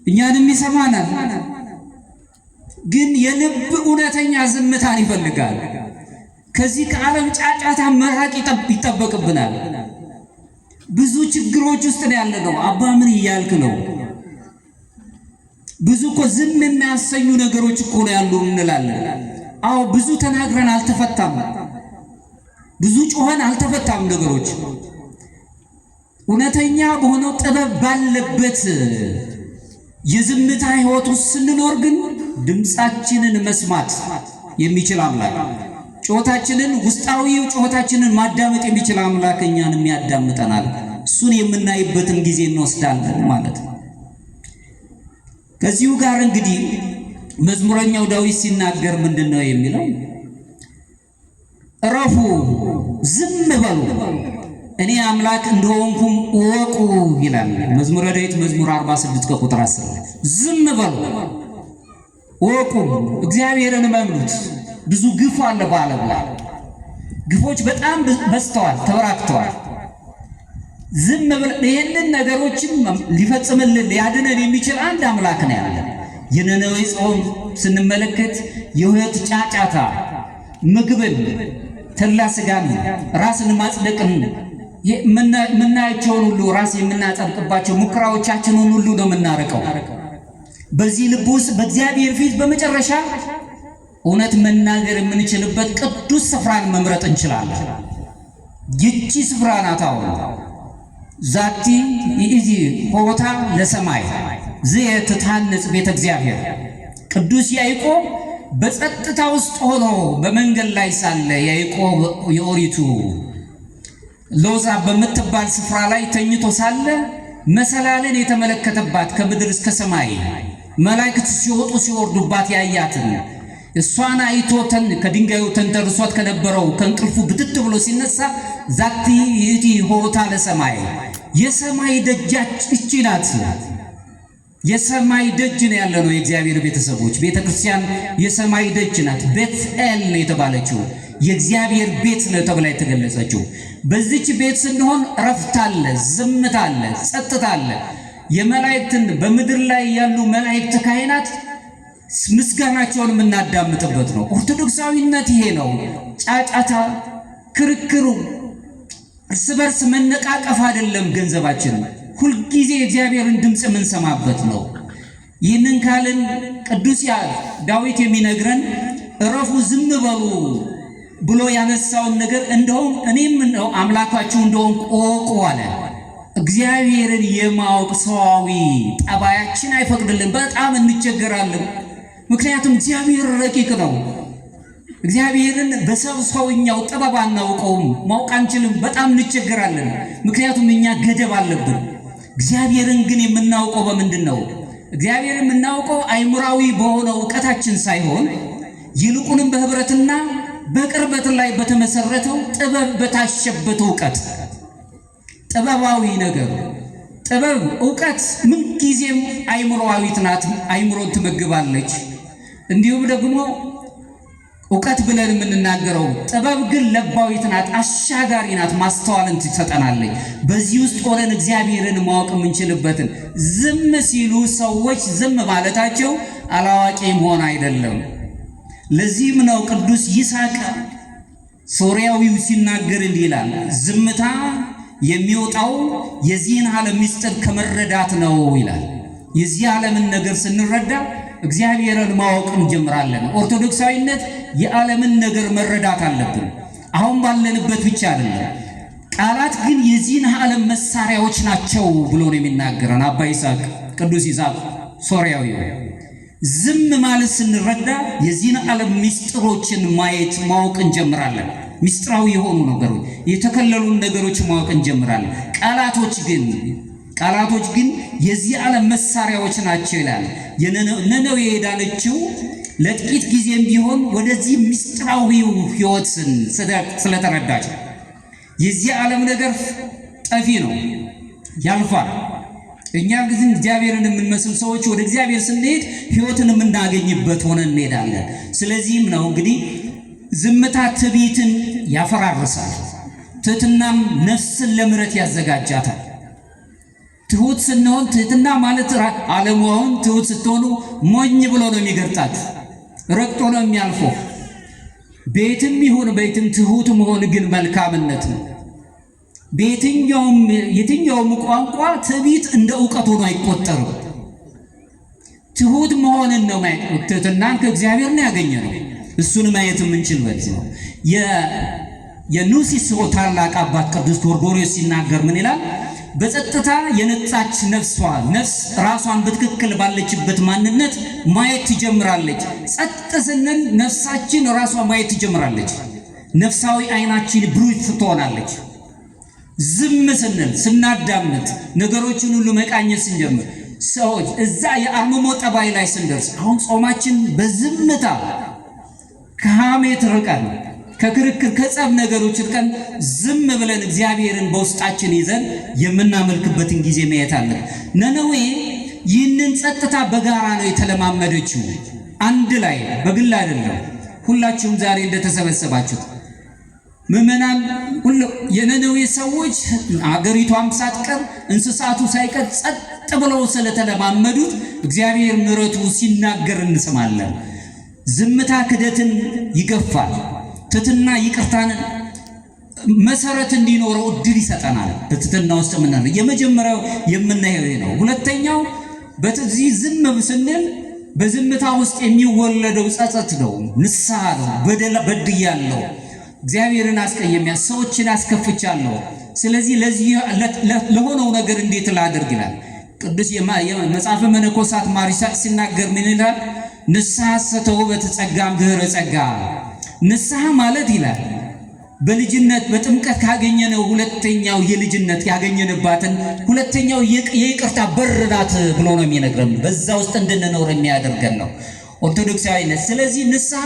እኛንም ይሰማናል። ግን የልብ እውነተኛ ዝምታን ይፈልጋል። ከዚህ ከዓለም ጫጫታ መራቅ ይጠበቅብናል። ብዙ ችግሮች ውስጥ ነው ያለነው። አባ ምን እያልክ ነው? ብዙ እኮ ዝም የሚያሰኙ ነገሮች እኮ ነው ያሉ እንላለን። አዎ ብዙ ተናግረን አልተፈታም፣ ብዙ ጮኸን አልተፈታም ነገሮች። እውነተኛ በሆነው ጥበብ ባለበት የዝምታ ሕይወት ውስጥ ስንኖር ግን ድምፃችንን መስማት የሚችል አምላክ፣ ጩኸታችንን ውስጣዊው ጩኸታችንን ማዳመጥ የሚችል አምላክ እኛንም ያዳምጠናል። እሱን የምናይበትን ጊዜ እንወስዳለን ማለት ነው። ከዚሁ ጋር እንግዲህ መዝሙረኛው ዳዊት ሲናገር ምንድነው የሚለው? እረፉ፣ ዝም በሉ፣ እኔ አምላክ እንደሆንኩም እወቁ ይላል መዝሙረ ዳዊት መዝሙር 46 ከቁጥር 10። ዝም በሉ እወቁ፣ እግዚአብሔርን እመኑት። ብዙ ግፍ አለ በዓለም ላይ፣ ግፎች በጣም በዝተዋል፣ ተበራክተዋል። ዝም ብለን ይሄንን ነገሮችን ሊፈጽምልን ሊያድነን የሚችል አንድ አምላክ ነው ያለ። የነነዌ ጾም ስንመለከት የሕይወት ጫጫታ ምግብን ተላ ስጋን ራስን ማጽደቅን የምናያቸውን ሁሉ ራስ የምናጸድቅባቸው ሙከራዎቻችንን ሁሉ ነው የምናረቀው። በዚህ ልብ ውስጥ በእግዚአብሔር ፊት በመጨረሻ እውነት መናገር የምንችልበት ቅዱስ ስፍራን መምረጥ እንችላለን። ይቺ ስፍራ ናት አሁን ዛቲ ይእዚ ሆታ ለሰማይ ዘየትታነጽ ቤተ እግዚአብሔር። ቅዱስ ያዕቆብ በጸጥታ ውስጥ ሆኖ በመንገድ ላይ ሳለ ያዕቆብ የኦሪቱ ሎዛ በምትባል ስፍራ ላይ ተኝቶ ሳለ መሰላልን የተመለከተባት ከምድር እስከ ሰማይ መላእክት ሲወጡ ሲወርዱባት ያያትን እሷን አይቶተን ከድንጋዩ ተንተርሷት ከነበረው ከእንቅልፉ ብትት ብሎ ሲነሳ ዛቲ ይእቲ ሆታ ለሰማይ የሰማይ ደጃች እቺ ናት። የሰማይ ደጅ ነው ያለ ነው የእግዚአብሔር ቤተሰቦች። ቤተክርስቲያን የሰማይ ደጅ ናት። ቤትኤል ነው የተባለችው የእግዚአብሔር ቤት ነው ተብላ የተገለጸችው። በዚች ቤት ስንሆን ረፍት አለ፣ ዝምታ አለ፣ ጸጥታ አለ። የመላእክትን በምድር ላይ ያሉ መላእክት ካህናት ምስጋናቸውን የምናዳምጥበት ነው። ኦርቶዶክሳዊነት ይሄ ነው። ጫጫታ፣ ክርክሩ፣ እርስ በርስ መነቃቀፍ አይደለም ገንዘባችን። ሁልጊዜ የእግዚአብሔርን ድምፅ የምንሰማበት ነው። ይህንን ካልን ቅዱስ ዳዊት የሚነግረን እረፉ ዝም በሉ ብሎ ያነሳውን ነገር እንደውም እኔም ነው አምላካችሁ እንደውም እወቁ አለ። እግዚአብሔርን የማወቅ ሰዋዊ ጠባያችን አይፈቅድልን። በጣም እንቸገራለን። ምክንያቱም እግዚአብሔር ረቂቅ ነው። እግዚአብሔርን በሰውኛው ጥበብ አናውቀውም፣ ማወቅ አንችልም። በጣም እንቸገራለን። ምክንያቱም እኛ ገደብ አለብን። እግዚአብሔርን ግን የምናውቀው በምንድን ነው? እግዚአብሔርን የምናውቀው አይምራዊ በሆነ እውቀታችን ሳይሆን ይልቁንም በህብረትና በቅርበት ላይ በተመሰረተው ጥበብ በታሸበት እውቀት፣ ጥበባዊ ነገር። ጥበብ እውቀት ምን ጊዜም አይምሮአዊት ናት፣ አይምሮን ትመግባለች። እንዲሁም ደግሞ እውቀት ብለን የምንናገረው ጥበብ ግን ለባዊት ናት፣ አሻጋሪ ናት፣ ማስተዋልን ትሰጠናለች። በዚህ ውስጥ ሆነን እግዚአብሔርን ማወቅ የምንችልበትን። ዝም ሲሉ ሰዎች ዝም ማለታቸው አላዋቂ መሆን አይደለም። ለዚህም ነው ቅዱስ ይስሐቅ ሶርያዊው ሲናገር እንዲህ ይላል፣ ዝምታ የሚወጣው የዚህን ዓለም ምስጢር ከመረዳት ነው ይላል። የዚህ ዓለምን ነገር ስንረዳ እግዚአብሔርን ማወቅ እንጀምራለን። ኦርቶዶክሳዊነት የዓለምን ነገር መረዳት አለብን። አሁን ባለንበት ብቻ አይደለም። ቃላት ግን የዚህን ዓለም መሳሪያዎች ናቸው ብሎ ነው የሚናገረን አባ ይስሐቅ፣ ቅዱስ ይስሐቅ ሶርያዊ። ዝም ማለት ስንረዳ የዚህን ዓለም ምስጢሮችን ማወቅ እንጀምራለን። ምስጢራዊ የሆኑ ነገሮች፣ የተከለሉ ነገሮች ማወቅ እንጀምራለን። ቃላቶች ግን የዚህ ዓለም መሳሪያዎች ናቸው ይላል። ነነዌ የዳነችው ለጥቂት ጊዜም ቢሆን ወደዚህ ምስጢራዊው ሕይወትን ስለተረዳች። የዚህ ዓለም ነገር ጠፊ ነው፣ ያልፋል። እኛ ግን እግዚአብሔርን የምንመስል ሰዎች ወደ እግዚአብሔር ስንሄድ ሕይወትን የምናገኝበት ሆነን እንሄዳለን። ስለዚህም ነው እንግዲህ ዝምታ ትዕቢትን ያፈራርሳል፣ ትሕትናም ነፍስን ለምሕረት ያዘጋጃታል። ትሁት ስንሆን ትህትና ማለት ዓለሙን ትሁት ስትሆኑ ሞኝ ብሎ ነው የሚገርጣት፣ ረግጦ ነው የሚያልፈው። ቤትም ይሁን ቤትም ትሁት መሆን ግን መልካምነት ነው። የትኛውም ቋንቋ ትዕቢት እንደ ዕውቀት ሆኖ አይቆጠርም። ትሁት መሆንን ነው ማየት። ትህትናን ከእግዚአብሔር ነው ያገኘነው። እሱን ማየት የምንችል በዚህ ነው። የኑሲስ ታላቅ አባት ቅዱስ ጎርጎርዮስ ሲናገር ምን ይላል? በጸጥታ የነጻች ነፍስ ራሷን በትክክል ባለችበት ማንነት ማየት ትጀምራለች። ጸጥ ስንል ነፍሳችን ራሷ ማየት ትጀምራለች። ነፍሳዊ አይናችን ብሩህ ትሆናለች። ዝም ስንል ስናዳምጥ ነገሮችን ሁሉ መቃኘት ስንጀምር ሰዎች እዛ የአርምሞ ጠባይ ላይ ስንደርስ አሁን ጾማችን በዝምታ ከሐሜት ርቀን ከክርክር ከጸብ ነገሮች ርቀን ዝም ብለን እግዚአብሔርን በውስጣችን ይዘን የምናመልክበትን ጊዜ ማየት አለን። ነነዌ ይህንን ጸጥታ በጋራ ነው የተለማመደችው። አንድ ላይ በግል አይደለም። ሁላችሁም ዛሬ እንደተሰበሰባችሁት ምዕመናን ሁሉ የነነዌ ሰዎች አገሪቷም ሳትቀር እንስሳቱ ሳይቀር ጸጥ ብለው ስለተለማመዱት እግዚአብሔር ምሕረቱ ሲናገር እንሰማለን። ዝምታ ክደትን ይገፋል፣ ትሕትና ይቅርታን መሰረት እንዲኖረው እድል ይሰጠናል። በትሕትና ውስጥ የምናለው የመጀመሪያው የምናየው ነው። ሁለተኛው በዚህ ዝም ስንል በዝምታ ውስጥ የሚወለደው ጸጸት ነው፣ ንስሐ ነው። በድያለሁ፣ እግዚአብሔርን አስቀየሚያ፣ ሰዎችን አስከፍቻለሁ። ስለዚህ ለዚህ ለሆነው ነገር እንዴት ላደርግ ይላል ቅዱስ የመጽሐፈ መነኮሳት ማር ይስሐቅ ሲናገር ምን ይላል? ንስሐ ተውበት ጸጋም ድኅረ ጸጋ። ንስሐ ማለት ይላል በልጅነት በጥምቀት ካገኘነው ሁለተኛው የልጅነት ያገኘንባትን ሁለተኛው የይቅርታ በር ናት ብሎ ነው የሚነግረን። በዛ ውስጥ እንድንኖር የሚያደርገን ነው ኦርቶዶክሳዊነት። ስለዚህ ንስሐ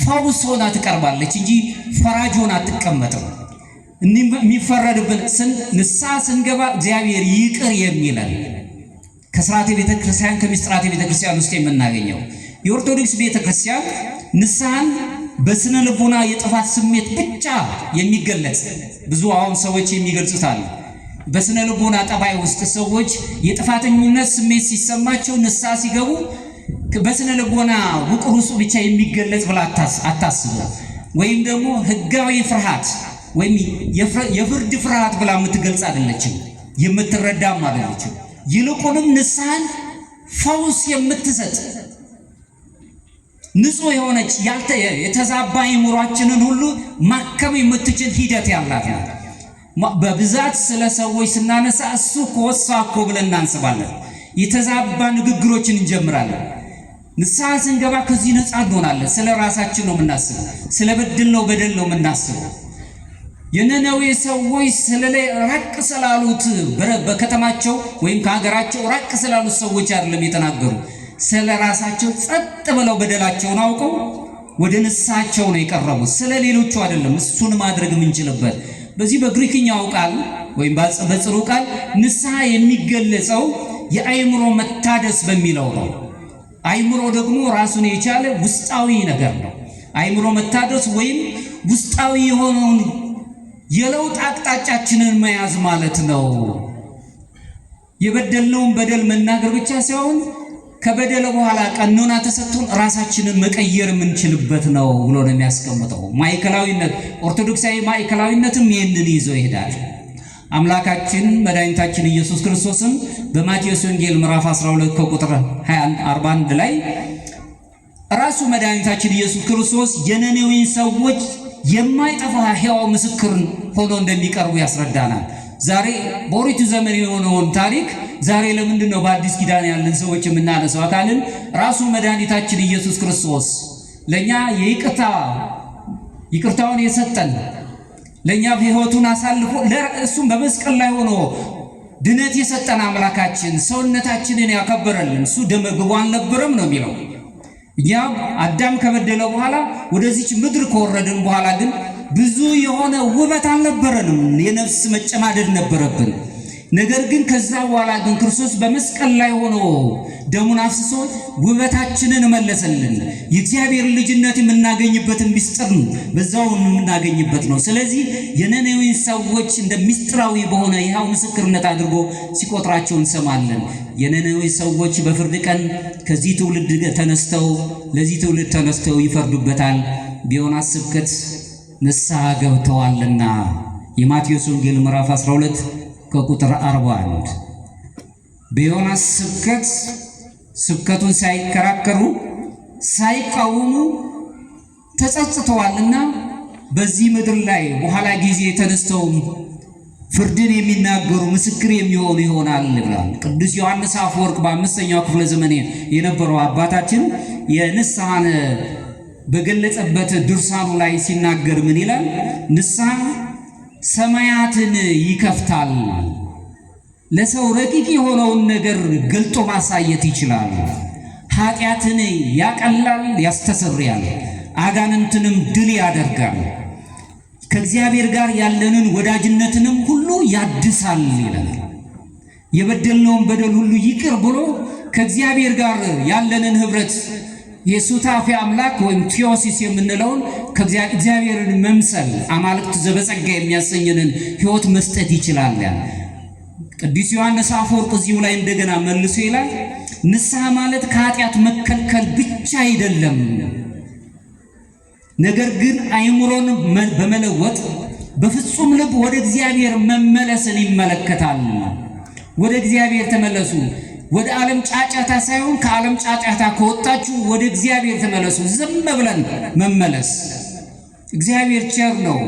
ፈውስ ሆና ትቀርባለች እንጂ ፈራጅ ሆና አትቀመጥም። የሚፈረድብን ንስሐ ስንገባ እግዚአብሔር ይቅር የሚለን ከሥርዓተ ቤተክርስቲያን ከምስጢራተ ቤተክርስቲያን ውስጥ የምናገኘው የኦርቶዶክስ ቤተክርስቲያን ንስሐን በስነ ልቦና የጥፋት ስሜት ብቻ የሚገለጽ ብዙ አሁን ሰዎች የሚገልጹት አለ። በስነ ልቦና ጠባይ ውስጥ ሰዎች የጥፋተኝነት ስሜት ሲሰማቸው ንስሐ ሲገቡ በስነ ልቦና ውቅር ውስጥ ብቻ የሚገለጽ ብላ አታስቡ። ወይም ደግሞ ህጋዊ ፍርሃት ወይም የፍርድ ፍርሃት ብላ የምትገልጽ አይደለችም፣ የምትረዳም አይደለችም። ይልቁንም ንስሐን ፈውስ የምትሰጥ ንጹህ የሆነች የተዛባ አእምሯችንን ሁሉ ማከም የምትችል ሂደት ያላት ናት። በብዛት ስለ ሰዎች ስናነሳ እሱ ኮሳ እኮ ብለን እናንስባለን። የተዛባ ንግግሮችን እንጀምራለን። ንስሐ ስንገባ ከዚህ ነፃ እንሆናለን። ስለ ራሳችን ነው የምናስበው፣ ስለ በደልነው በደል ነው የምናስበው። የነነዌ ሰዎች ስለላይ ራቅ ስላሉት በከተማቸው ወይም ከሀገራቸው ራቅ ስላሉት ሰዎች አይደለም የተናገሩ፣ ስለ ራሳቸው ጸጥ ብለው በደላቸውን አውቀው ወደ ንስሐቸው ነው የቀረቡት። ስለ ሌሎቹ አይደለም። እሱን ማድረግ የምንችልበት በዚህ በግሪክኛው ቃል ወይም በጽሩ ቃል ንስሐ የሚገለጸው የአእምሮ መታደስ በሚለው ነው። አእምሮ ደግሞ ራሱን የቻለ ውስጣዊ ነገር ነው። አእምሮ መታደስ ወይም ውስጣዊ የሆነውን የለውጥ አቅጣጫችንን መያዝ ማለት ነው። የበደልነውን በደል መናገር ብቻ ሳይሆን ከበደለ በኋላ ቀኖና ተሰጥቶን ራሳችንን መቀየር የምንችልበት ነው ብሎ ነው የሚያስቀምጠው። ማዕከላዊነት ኦርቶዶክሳዊ ማዕከላዊነትም ይህንን ይዞ ይሄዳል። አምላካችን መድኃኒታችን ኢየሱስ ክርስቶስም በማቴዎስ ወንጌል ምዕራፍ 12 ከቁጥር 41 ላይ ራሱ መድኃኒታችን ኢየሱስ ክርስቶስ የነነዌን ሰዎች የማይጠፋ ሕያው ምስክር ሆኖ እንደሚቀርቡ ያስረዳናል። ዛሬ በኦሪቱ ዘመን የሆነውን ታሪክ ዛሬ ለምንድን ነው በአዲስ ኪዳን ያለን ሰዎች የምናነሳው? አካልን ራሱ መድኃኒታችን ኢየሱስ ክርስቶስ ለኛ ይቅርታውን የሰጠን ለኛ ሕይወቱን አሳልፎ እሱም በመስቀል ላይ ሆኖ ድነት የሰጠን አምላካችን ሰውነታችንን ያከበረልን እሱ ደመ ግቡ አልነበረም ነው የሚለው። እኛ አዳም ከበደለ በኋላ ወደዚች ምድር ከወረድን በኋላ ግን ብዙ የሆነ ውበት አልነበረንም፣ የነፍስ መጨማደድ ነበረብን። ነገር ግን ከዛ በኋላ ግን ክርስቶስ በመስቀል ላይ ሆኖ ደሙን አፍስሶ ውበታችንን መለሰልን። የእግዚአብሔር ልጅነት የምናገኝበትን ምስጢር በዛው የምናገኝበት ነው። ስለዚህ የነነዌን ሰዎች እንደ ምስጢራዊ በሆነ ይኸው ምስክርነት አድርጎ ሲቆጥራቸው እንሰማለን። የነነዌ ሰዎች በፍርድ ቀን ከዚህ ትውልድ ተነስተው ለዚህ ትውልድ ተነስተው ይፈርዱበታል። በዮናስ ስብከት ንስሐ ገብተዋልና የማቴዎስ ወንጌል ምዕራፍ 12 ከቁጥር 41 በዮናስ ስብከቱን ሳይከራከሩ ሳይቃወሙ ተጸጽተዋልና በዚህ ምድር ላይ በኋላ ጊዜ ተነስተው ፍርድን የሚናገሩ ምስክር የሚሆኑ ይሆናል ብሏል ቅዱስ ዮሐንስ አፈወርቅ። በአምስተኛው ክፍለ ዘመን የነበረው አባታችን የንስሐን በገለጸበት ድርሳኑ ላይ ሲናገር ምን ይላል? ንስሐ ሰማያትን ይከፍታል፣ ለሰው ረቂቅ የሆነውን ነገር ገልጦ ማሳየት ይችላል። ኃጢአትን ያቀላል፣ ያስተሰርያል፣ አጋንንትንም ድል ያደርጋል፣ ከእግዚአብሔር ጋር ያለንን ወዳጅነትንም ሁሉ ያድሳል ይላል። የበደልነውን በደል ሁሉ ይቅር ብሎ ከእግዚአብሔር ጋር ያለንን ህብረት የሱታፊ አምላክ ወይም ቴዎሲስ የምንለውን ከእግዚአብሔርን መምሰል አማልክት ዘበጸጋ የሚያሰኝንን ህይወት መስጠት ይችላል። ቅዱስ ዮሐንስ አፈወርቅ እዚሁ ላይ እንደገና መልሶ ይላል ንስሐ ማለት ከኃጢአት መከልከል ብቻ አይደለም፣ ነገር ግን አይምሮን በመለወጥ በፍጹም ልብ ወደ እግዚአብሔር መመለስን ይመለከታል። ወደ እግዚአብሔር ተመለሱ። ወደ ዓለም ጫጫታ ሳይሆን ከዓለም ጫጫታ ከወጣችሁ ወደ እግዚአብሔር ተመለሱ። ዝም ብለን መመለስ። እግዚአብሔር ቸር ነው።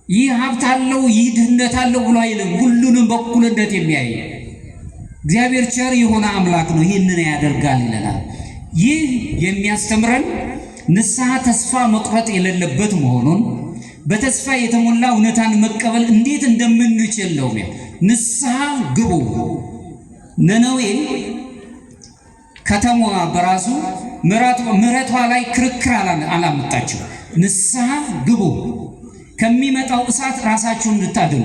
ይህ ሀብት አለው፣ ይህ ድህነት አለው ብሎ አይልም። ሁሉንም በእኩልነት የሚያይ እግዚአብሔር ቸር የሆነ አምላክ ነው። ይህንን ያደርጋል ይለናል። ይህ የሚያስተምረን ንስሐ ተስፋ መቁረጥ የሌለበት መሆኑን በተስፋ የተሞላ እውነታን መቀበል እንዴት እንደምንችል ነው። ንስሐ ግቡ። ነነዌ ከተማዋ በራሱ ምሕረቷ ላይ ክርክር አላመጣችም። ንስሐ ግቡ፣ ከሚመጣው እሳት ራሳችሁን እንድታድኑ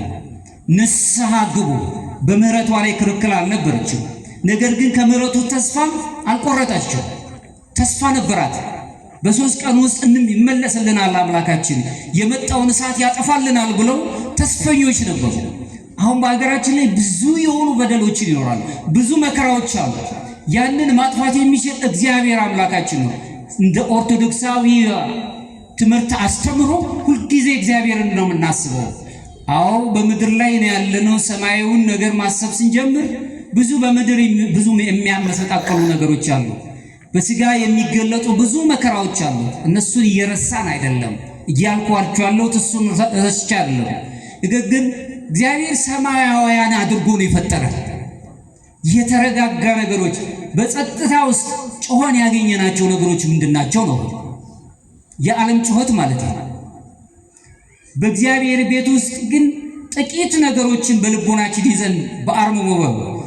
ንስሐ ግቡ። በምሕረቷ ላይ ክርክር አልነበረችም። ነገር ግን ከምሕረቱ ተስፋ አልቆረጠችም። ተስፋ ነበራት። በሶስት ቀን ውስጥ ይመለስልናል አምላካችን፣ የመጣውን እሳት ያጠፋልናል ብለው ተስፈኞች ነበሩ። አሁን በሀገራችን ላይ ብዙ የሆኑ በደሎች ይኖራሉ፣ ብዙ መከራዎች አሉ። ያንን ማጥፋት የሚችል እግዚአብሔር አምላካችን ነው። እንደ ኦርቶዶክሳዊ ትምህርት አስተምሮ ሁልጊዜ እግዚአብሔርን ነው የምናስበው። አዎ በምድር ላይ ነው ያለነው። ሰማያዊውን ነገር ማሰብ ስንጀምር ብዙ በምድር ብዙ የሚያመሰቃቀሉ ነገሮች አሉ። በስጋ የሚገለጡ ብዙ መከራዎች አሉ። እነሱን እየረሳን አይደለም እያልኳችሁ ያለሁት፣ እሱን ረስቼ አይደለም። ግን እግዚአብሔር ሰማያውያን አድርጎ ነው የፈጠረን። የተረጋጋ ነገሮች፣ በጸጥታ ውስጥ ጮኸን ያገኘናቸው ነገሮች ምንድናቸው ነው? የዓለም ጩኸት ማለት ነው። በእግዚአብሔር ቤት ውስጥ ግን ጥቂት ነገሮችን በልቦናችን ይዘን በአርምሞ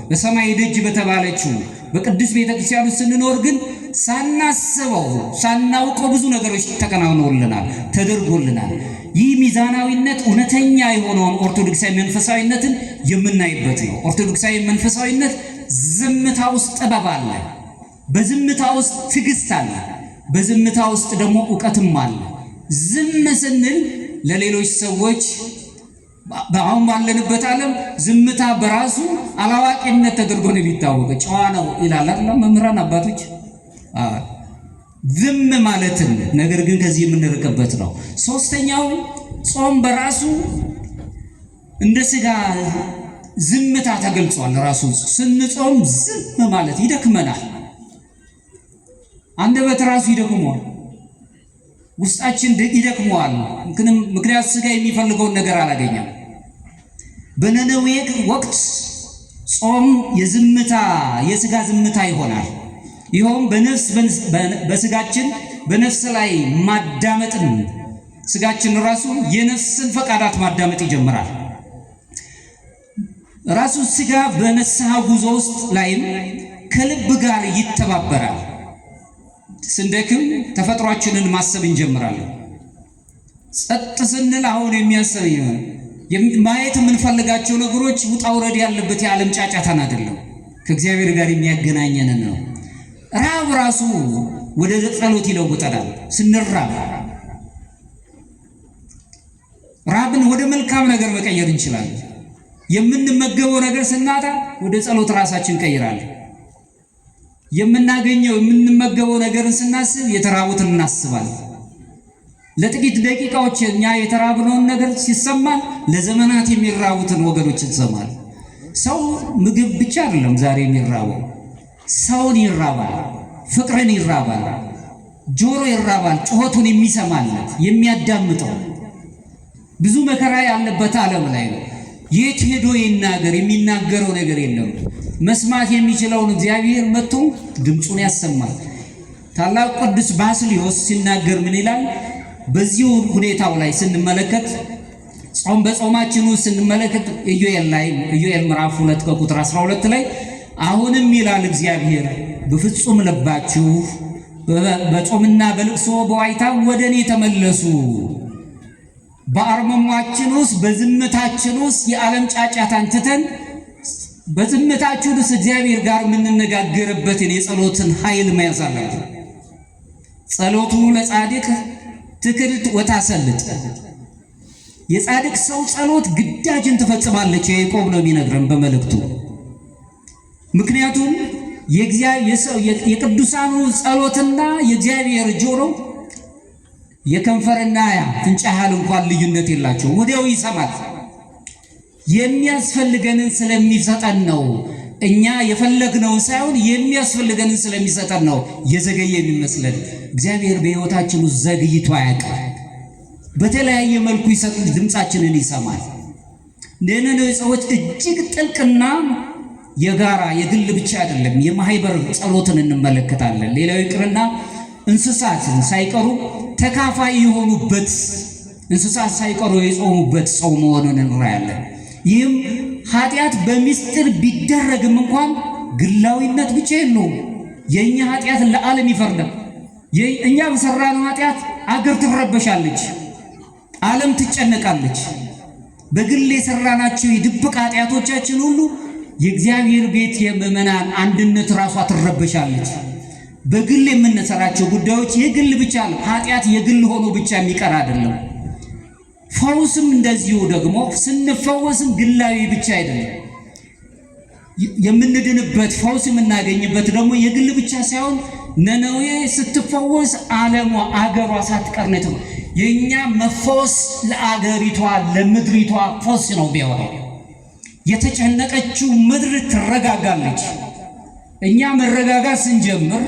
በሰማይ ደጅ በተባለችው በቅዱስ ቤተክርስቲያን ስንኖር ግን ሳናስበው ሳናውቀው ብዙ ነገሮች ተከናውነውልናል፣ ተደርጎልናል። ይህ ሚዛናዊነት እውነተኛ የሆነውን ኦርቶዶክሳዊ መንፈሳዊነትን የምናይበት ነው። ኦርቶዶክሳዊ መንፈሳዊነት ዝምታ ውስጥ ጥበብ አለ፣ በዝምታ ውስጥ ትዕግስት አለ፣ በዝምታ ውስጥ ደግሞ ዕውቀትም አለ። ዝም ስንል ለሌሎች ሰዎች በአሁን ባለንበት ዓለም ዝምታ በራሱ አላዋቂነት ተደርጎ ነው የሚታወቀው። ጨዋ ነው ይላል አይደል መምህራን አባቶች። ዝም ማለትን ነገር ግን ከዚህ የምንርቅበት ነው። ሶስተኛው ጾም በራሱ እንደ ሥጋ ዝምታ ተገልጿል። ራሱ ስንጾም ዝም ማለት ይደክመናል። አንደበት ራሱ ይደክመዋል፣ ውስጣችን ይደክመዋል። ምክንያቱም ሥጋ የሚፈልገውን ነገር አላገኘም። በነነዌ ወቅት ጾም የዝምታ የሥጋ ዝምታ ይሆናል። ይኸውም በሥጋችን በነፍስ ላይ ማዳመጥን፣ ሥጋችን ራሱ የነፍስን ፈቃዳት ማዳመጥ ይጀምራል። ራሱ ሥጋ በንስሐ ጉዞ ውስጥ ላይም ከልብ ጋር ይተባበራል። ስንደክም ተፈጥሯችንን ማሰብ እንጀምራለን። ጸጥ ስንል አሁን ማየት የምንፈልጋቸው ነገሮች ውጣ ውረድ ያለበት የዓለም ጫጫታን አይደለም፣ ከእግዚአብሔር ጋር የሚያገናኘንን ነው። ራብ ራሱ ወደ ጸሎት ይለውጠናል። ስንራብ ራብን ወደ መልካም ነገር መቀየር እንችላለን። የምንመገበው ነገር ስናጣ ወደ ጸሎት ራሳችን ቀይራለን። የምንመገበው ነገርን ስናስብ የተራቡትን እናስባለን። ለጥቂት ደቂቃዎች እኛ የተራብነውን ነገር ሲሰማን ለዘመናት የሚራቡትን ወገኖች እንሰማለን። ሰው ምግብ ብቻ አይደለም ዛሬ የሚራበው፣ ሰውን ይራባል፣ ፍቅርን ይራባል፣ ጆሮ ይራባል፣ ጩኸቱን የሚሰማለት የሚያዳምጠው። ብዙ መከራ ያለበት ዓለም ላይ ነው። የት ሄዶ ይናገር? የሚናገረው ነገር የለም። መስማት የሚችለውን እግዚአብሔር መጥቶ ድምፁን ያሰማል። ታላቁ ቅዱስ ባስልዮስ ሲናገር ምን ይላል? በዚሁ ሁኔታው ላይ ስንመለከት ጾም በጾማችን ውስጥ ስንመለከት ኢዮኤል ምዕራፍ 2 ከቁጥር 12 ላይ አሁንም ይላል እግዚአብሔር በፍጹም ልባችሁ በጾምና በልቅሶ በዋይታ ወደ እኔ ተመለሱ። በአርመሟችን ውስጥ በዝምታችን ውስጥ የዓለም ጫጫታን ትተን በዝምታችን ውስጥ እግዚአብሔር ጋር የምንነጋገርበትን የጸሎትን ኃይል መያዝ አለብን። ጸሎቱ ለጻድቅ ትክልት ወታሰልጥ። የጻድቅ ሰው ጸሎት ግዳጅን ትፈጽማለች። ያዕቆብ ነው የሚነግረን በመልእክቱ። ምክንያቱም የቅዱሳኑ ጸሎትና የእግዚአብሔር ጆሮ የከንፈርና አፍንጫ ያህል እንኳን ልዩነት የላቸው። ወዲያው ይሰማል። የሚያስፈልገንን ስለሚሰጠን ነው። እኛ የፈለግነውን ሳይሆን የሚያስፈልገንን ስለሚሰጠን ነው የዘገየ የሚመስለን። እግዚአብሔር በሕይወታችን ውስጥ ዘግይቶ አያውቅም። በተለያየ መልኩ ድምፃችንን ይሰማል። ለነነዌ ሰዎች እጅግ ጥልቅና የጋራ የግል ብቻ አይደለም የማህበር ጸሎትን እንመለከታለን። ሌላው ይቅርና እንስሳት ሳይቀሩ ተካፋይ የሆኑበት እንስሳት ሳይቀሩ የጾሙበት ጾም መሆኑን እንራያለን። ይህም ኃጢአት በሚስጥር ቢደረግም እንኳን ግላዊነት ብቻ የለውም። የእኛ ኃጢአት ለዓለም ይፈርዳል። እኛ በሰራነው ኃጢአት አገር ትረበሻለች፣ ዓለም ትጨነቃለች። በግል የሰራናቸው የድብቅ ኃጢአቶቻችን ሁሉ የእግዚአብሔር ቤት የምእመናን አንድነት ራሷ ትረበሻለች። በግል የምንሰራቸው ጉዳዮች የግል ብቻ ነው። ኃጢአት የግል ሆኖ ብቻ የሚቀር አይደለም። ፈውስም እንደዚሁ ደግሞ ስንፈወስም ግላዊ ብቻ አይደለም። የምንድንበት ፈውስ የምናገኝበት ደግሞ የግል ብቻ ሳይሆን ነነዌ ስትፈወስ ዓለሟ አገሯ ሳትቀር ነው። የኛ መፈወስ ለአገሪቷ ለምድሪቷ ፈውስ ነው ቢሆነው። የተጨነቀችው ምድር ትረጋጋለች። እኛ መረጋጋት ስንጀምር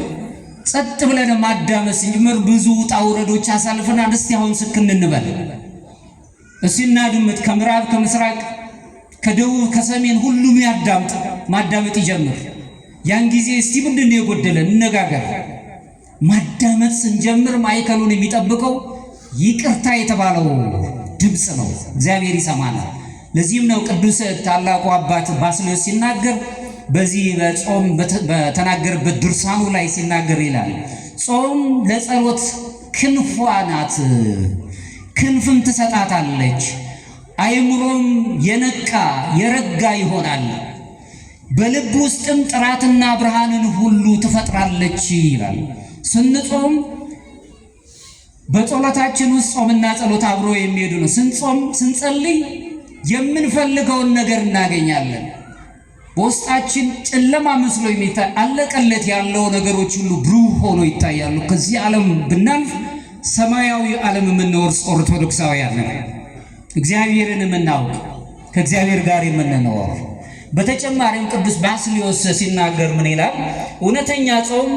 ጸጥ ብለን ማዳመጥ ስንጀምር ብዙ ውጣ ውረዶች አሳልፈና እስቲ አሁን ስክን እንበል። እስቲ እናድምጥ። ከምዕራብ ከምስራቅ ከደቡብ ከሰሜን ሁሉም ማዳመጥ ይጀምር። ያን ጊዜ እስቲ ምንድነው የጎደለን እንነጋገር። ማዳመጥ ስንጀምር ማይከሉን የሚጠብቀው ይቅርታ የተባለው ድምጽ ነው። እግዚአብሔር ይሰማናል። ለዚህም ነው ቅዱስ ታላቁ አባት ባስልዮስ ሲናገር በዚህ በጾም በተናገረበት ድርሳኑ ላይ ሲናገር ይላል፣ ጾም ለጸሎት ክንፏ ናት፣ ክንፍም ትሰጣታለች፣ አይምሮም የነቃ የረጋ ይሆናል፣ በልብ ውስጥም ጥራትና ብርሃንን ሁሉ ትፈጥራለች ይላል። ስንጾም በጸሎታችን ውስጥ ጾምና ጸሎት አብሮ የሚሄዱ ነው። ስንጸልይ የምንፈልገውን ነገር እናገኛለን። በውስጣችን ጨለማ መስሎ የሚታይ አለቀለት ያለው ነገሮች ሁሉ ብሩህ ሆኖ ይታያሉ። ከዚህ ዓለም ብናልፍ ሰማያዊ ዓለም የምንወርስ ኦርቶዶክሳውያን ነን። እግዚአብሔርን የምናውቅ ከእግዚአብሔር ጋር የምንኖር። በተጨማሪም ቅዱስ ባስልዮስ ሲናገር ምን ይላል? እውነተኛ ጾም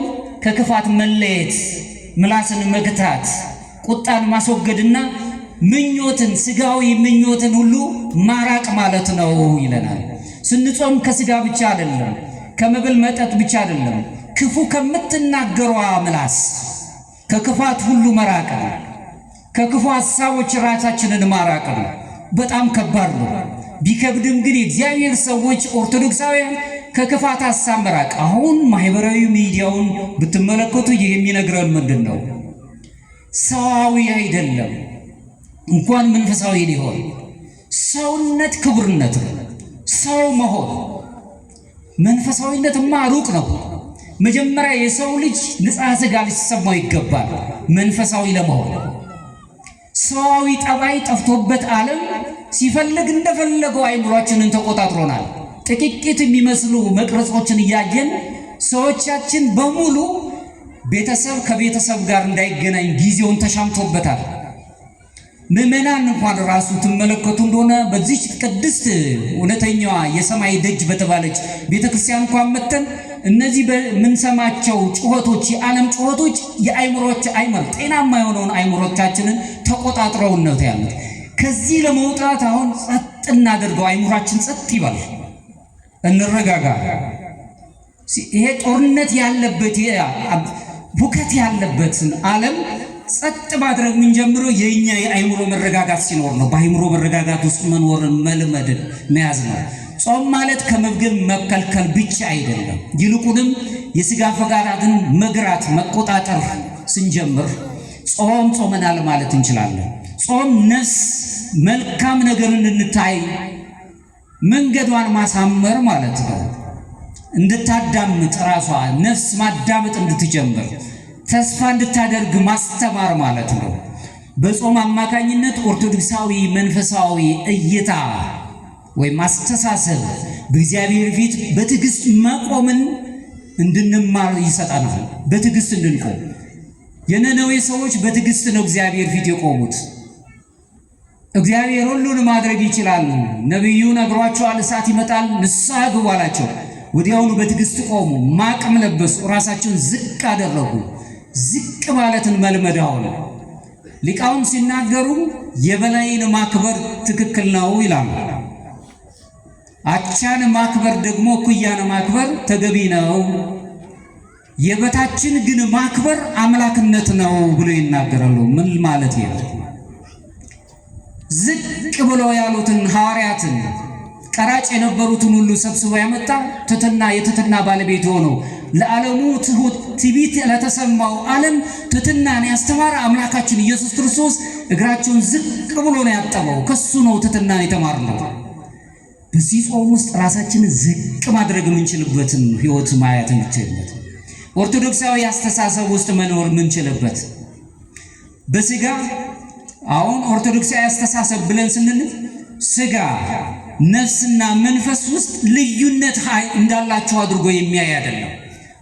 ከክፋት መለየት፣ ምላስን መግታት፣ ቁጣን ማስወገድና ምኞትን ስጋዊ ምኞትን ሁሉ ማራቅ ማለት ነው ይለናል። ስንጾም ከስጋ ብቻ አይደለም፣ ከመብል መጠጥ ብቻ አይደለም፣ ክፉ ከምትናገሯ ምላስ ከክፋት ሁሉ መራቅ ነው። ከክፉ ሐሳቦች ራሳችንን ማራቅ ነው። በጣም ከባድ ነው። ቢከብድም ግን የእግዚአብሔር ሰዎች ኦርቶዶክሳውያን ከክፋት ሐሳብ መራቅ። አሁን ማህበራዊ ሚዲያውን ብትመለከቱ የሚነግረን ምንድን ነው? ሰዋዊ አይደለም እንኳን መንፈሳዊ ሊሆን ሰውነት ክቡርነት ነው። ሰው መሆን መንፈሳዊነትማ ሩቅ ነው። መጀመሪያ የሰው ልጅ ንጽሐ ሥጋ ሊሰማው ይገባል መንፈሳዊ ለመሆን። ሰዋዊ ጠባይ ጠፍቶበት ዓለም ሲፈልግ እንደፈለገው አይምሯችንን ተቆጣጥሮናል። ጥቂት የሚመስሉ መቅረጾችን እያየን ሰዎቻችን በሙሉ ቤተሰብ ከቤተሰብ ጋር እንዳይገናኝ ጊዜውን ተሻምቶበታል። ምእመናን እንኳን ራሱ ትመለከቱ እንደሆነ በዚች ቅድስት እውነተኛዋ የሰማይ ደጅ በተባለች ቤተክርስቲያን እንኳን መተን እነዚህ በምንሰማቸው ጩኸቶች የዓለም ጩኸቶች የአይምሮች ጤናማ የሆነውን አይምሮቻችንን ተቆጣጥረው ነው ያሉት። ከዚህ ለመውጣት አሁን ጸጥ እናደርገው፣ አይምሮአችን ጸጥ ይበል፣ እንረጋጋ። ይሄ ጦርነት ያለበት ሁከት ያለበትን ዓለም ጸጥ ማድረግ ምን ጀምሮ የኛ የአይምሮ መረጋጋት ሲኖር ነው። በአይምሮ መረጋጋት ውስጥ መኖርን መልመድን መያዝ ነው። ጾም ማለት ከምግብ መከልከል ብቻ አይደለም። ይልቁንም የሥጋ ፈቃዳትን መግራት መቆጣጠር ስንጀምር ጾመናል ማለት እንችላለን። ጾም ነፍስ መልካም ነገርን እንድታይ መንገዷን ማሳመር ማለት ነው። እንድታዳምጥ ራሷ ነፍስ ማዳመጥ እንድትጀምር ተስፋ እንድታደርግ ማስተማር ማለት ነው። በጾም አማካኝነት ኦርቶዶክሳዊ መንፈሳዊ እይታ ወይም አስተሳሰብ በእግዚአብሔር ፊት በትዕግስት መቆምን እንድንማር ይሰጠናል። በትዕግስት እንድንቆም የነነዌ ሰዎች በትዕግስት ነው እግዚአብሔር ፊት የቆሙት። እግዚአብሔር ሁሉን ማድረግ ይችላል፣ ነብዩ ነግሯቸዋል፣ እሳት ይመጣል፣ ንስሐ ግቡ አላቸው። ወዲያውኑ በትዕግስት ቆሙ፣ ማቅም ለበሱ፣ ራሳቸውን ዝቅ አደረጉ። ዝቅ ማለትን መልመዳውን ሊቃውንት ሲናገሩ የበላይን ማክበር ትክክል ነው ይላሉ። አቻን ማክበር ደግሞ እኩያን ማክበር ተገቢ ነው። የበታችን ግን ማክበር አምላክነት ነው ብሎ ይናገራሉ። ምን ማለት ነው? ዝቅ ብሎ ያሉትን ሐዋርያትን ቀራጭ የነበሩትን ሁሉ ሰብስቦ ያመጣ ትሕትና የትሕትና ባለቤት ሆኖ ለዓለሙ ትዕቢት ለተሰማው ዓለም ትሕትናን ያስተማረ አምላካችን ኢየሱስ ክርስቶስ እግራቸውን ዝቅ ብሎ ነው ያጠበው። ከሱ ነው ትሕትናን የተማርነው። በዚህ ጾም ውስጥ ራሳችንን ዝቅ ማድረግ የምንችልበትን ሕይወት ማየት እንችልበት። ኦርቶዶክሳዊ አስተሳሰብ ውስጥ መኖር የምንችልበት በስጋ አሁን ኦርቶዶክሳዊ አስተሳሰብ ብለን ስንል ስጋ ነፍስና መንፈስ ውስጥ ልዩነት እንዳላቸው አድርጎ የሚያይ አይደለም።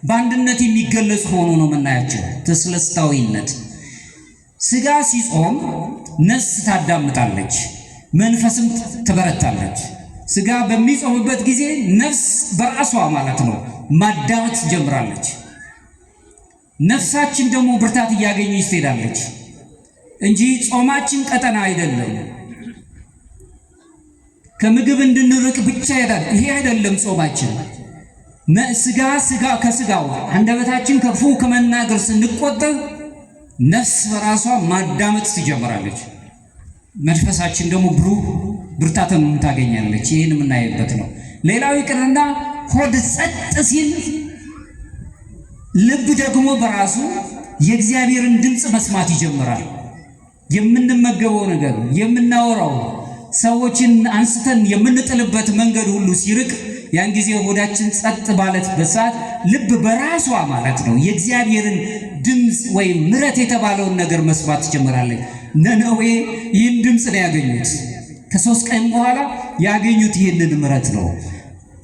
በአንድነት የሚገለጽ ሆኖ ነው የምናያቸው። ተስለስታዊነት ስጋ ሲጾም ነፍስ ታዳምጣለች፣ መንፈስም ትበረታለች። ስጋ በሚጾምበት ጊዜ ነፍስ በራሷ ማለት ነው ማዳመጥ ጀምራለች። ነፍሳችን ደግሞ ብርታት እያገኘች ትሄዳለች እንጂ ጾማችን ቀጠና አይደለም። ከምግብ እንድንርቅ ብቻ ይሄዳል። ይሄ አይደለም ጾማችን። ስጋ ከስጋው አንደበታችን ክፉ ከመናገር ስንቆጠብ ነፍስ በራሷ ማዳመጥ ትጀምራለች። መንፈሳችን ደግሞ ብሩህ ብርታትን ታገኛለች። ይህን የምናይበት ነው። ሌላው ይቅርና ሆድ ጸጥ ሲል ልብ ደግሞ በራሱ የእግዚአብሔርን ድምፅ መስማት ይጀምራል። የምንመገበው ነገር የምናወራው ሰዎችን አንስተን የምንጥልበት መንገድ ሁሉ ሲርቅ ያን ጊዜ ሆዳችን ጸጥ ባለበት ሰዓት ልብ በራሷ ማለት ነው የእግዚአብሔርን ድምፅ ወይም ምሕረት የተባለውን ነገር መስማት ትጀምራለች። ነነዌ ይህን ድምፅ ነው ያገኙት። ከ3 ቀን በኋላ ያገኙት ይህንን ምሕረት ነው።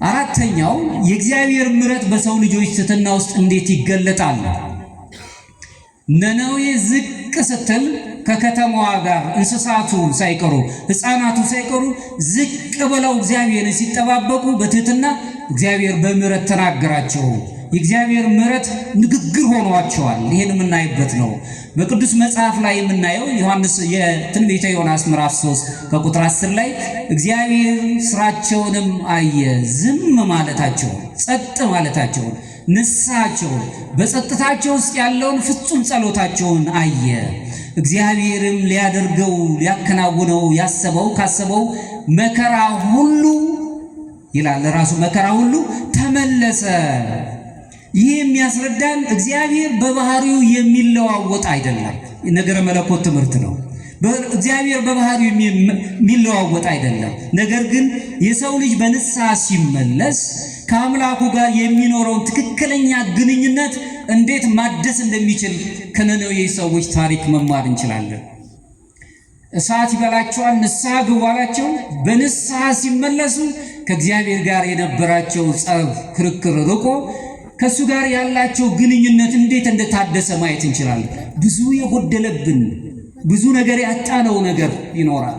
አራተኛው የእግዚአብሔር ምሕረት በሰው ልጆች ትሕትና ውስጥ እንዴት ይገለጣል? ነነዌ ዝቅ ስትል ከከተማዋ ጋር እንስሳቱ ሳይቀሩ ሕፃናቱ ሳይቀሩ ዝቅ ብለው እግዚአብሔርን ሲጠባበቁ በትሕትና እግዚአብሔር በምሕረት ተናገራቸው። የእግዚአብሔር ምሕረት ንግግር ሆኗቸዋል። ይህን የምናይበት ነው። በቅዱስ መጽሐፍ ላይ የምናየው ዮሐንስ የትንቢተ ዮናስ ምዕራፍ 3 ከቁጥር 10 ላይ እግዚአብሔር ስራቸውንም አየ፣ ዝም ማለታቸውን፣ ጸጥ ማለታቸውን፣ ንስሐቸውን፣ በጸጥታቸው ውስጥ ያለውን ፍጹም ጸሎታቸውን አየ። እግዚአብሔርም ሊያደርገው ሊያከናውነው ካሰበው መከራ ሁሉ ይላል ራሱ መከራ ሁሉ ተመለሰ። ይህ የሚያስረዳን እግዚአብሔር በባህሪው የሚለዋወጥ አይደለም። ነገረ መለኮት ትምህርት ነው። እግዚአብሔር በባህሪው የሚለዋወጥ አይደለም። ነገር ግን የሰው ልጅ በንስሐ ሲመለስ ከአምላኩ ጋር የሚኖረውን ትክክለኛ ግንኙነት እንዴት ማደስ እንደሚችል ከነነዌ ሰዎች ታሪክ መማር እንችላለን። እሳት ይበላቸዋል፣ ንስሐ ግቡ አላቸው። በንስሐ ሲመለሱ ከእግዚአብሔር ጋር የነበራቸው ጸብ፣ ክርክር ርቆ ከእሱ ጋር ያላቸው ግንኙነት እንዴት እንደታደሰ ማየት እንችላለን። ብዙ የጎደለብን ብዙ ነገር ያጣነው ነገር ይኖራል።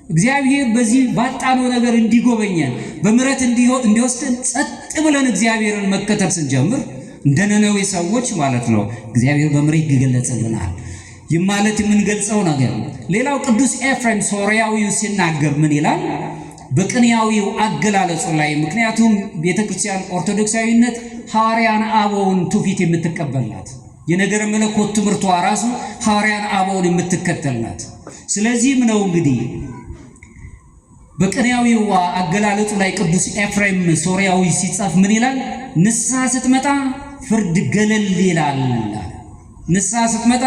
እግዚአብሔር በዚህ ባጣነው ነገር እንዲጎበኘን በምሕረት እንዲወስደን ጸጥ ብለን እግዚአብሔርን መከተል ስንጀምር እንደ ነነዌ ሰዎች ማለት ነው እግዚአብሔር በምሕረት ይገለጽልናል። ይህ ማለት የምንገልጸው ነገር። ሌላው ቅዱስ ኤፍሬም ሶርያዊው ሲናገር ምን ይላል? በቅኔያዊው አገላለጹ ላይ ምክንያቱም ቤተክርስቲያን ኦርቶዶክሳዊነት ሐዋርያን አበውን ትውፊት የምትቀበልናት የነገረ መለኮት ትምህርቷ ራሱ ሐዋርያን አበውን የምትከተልናት። ስለዚህም ነው እንግዲህ በቅኔያዊው አገላለጹ ላይ ቅዱስ ኤፍሬም ሶርያዊ ሲጻፍ ምን ይላል? ንስሐ ስትመጣ ፍርድ ገለል ይላል። ንስሐ ስትመጣ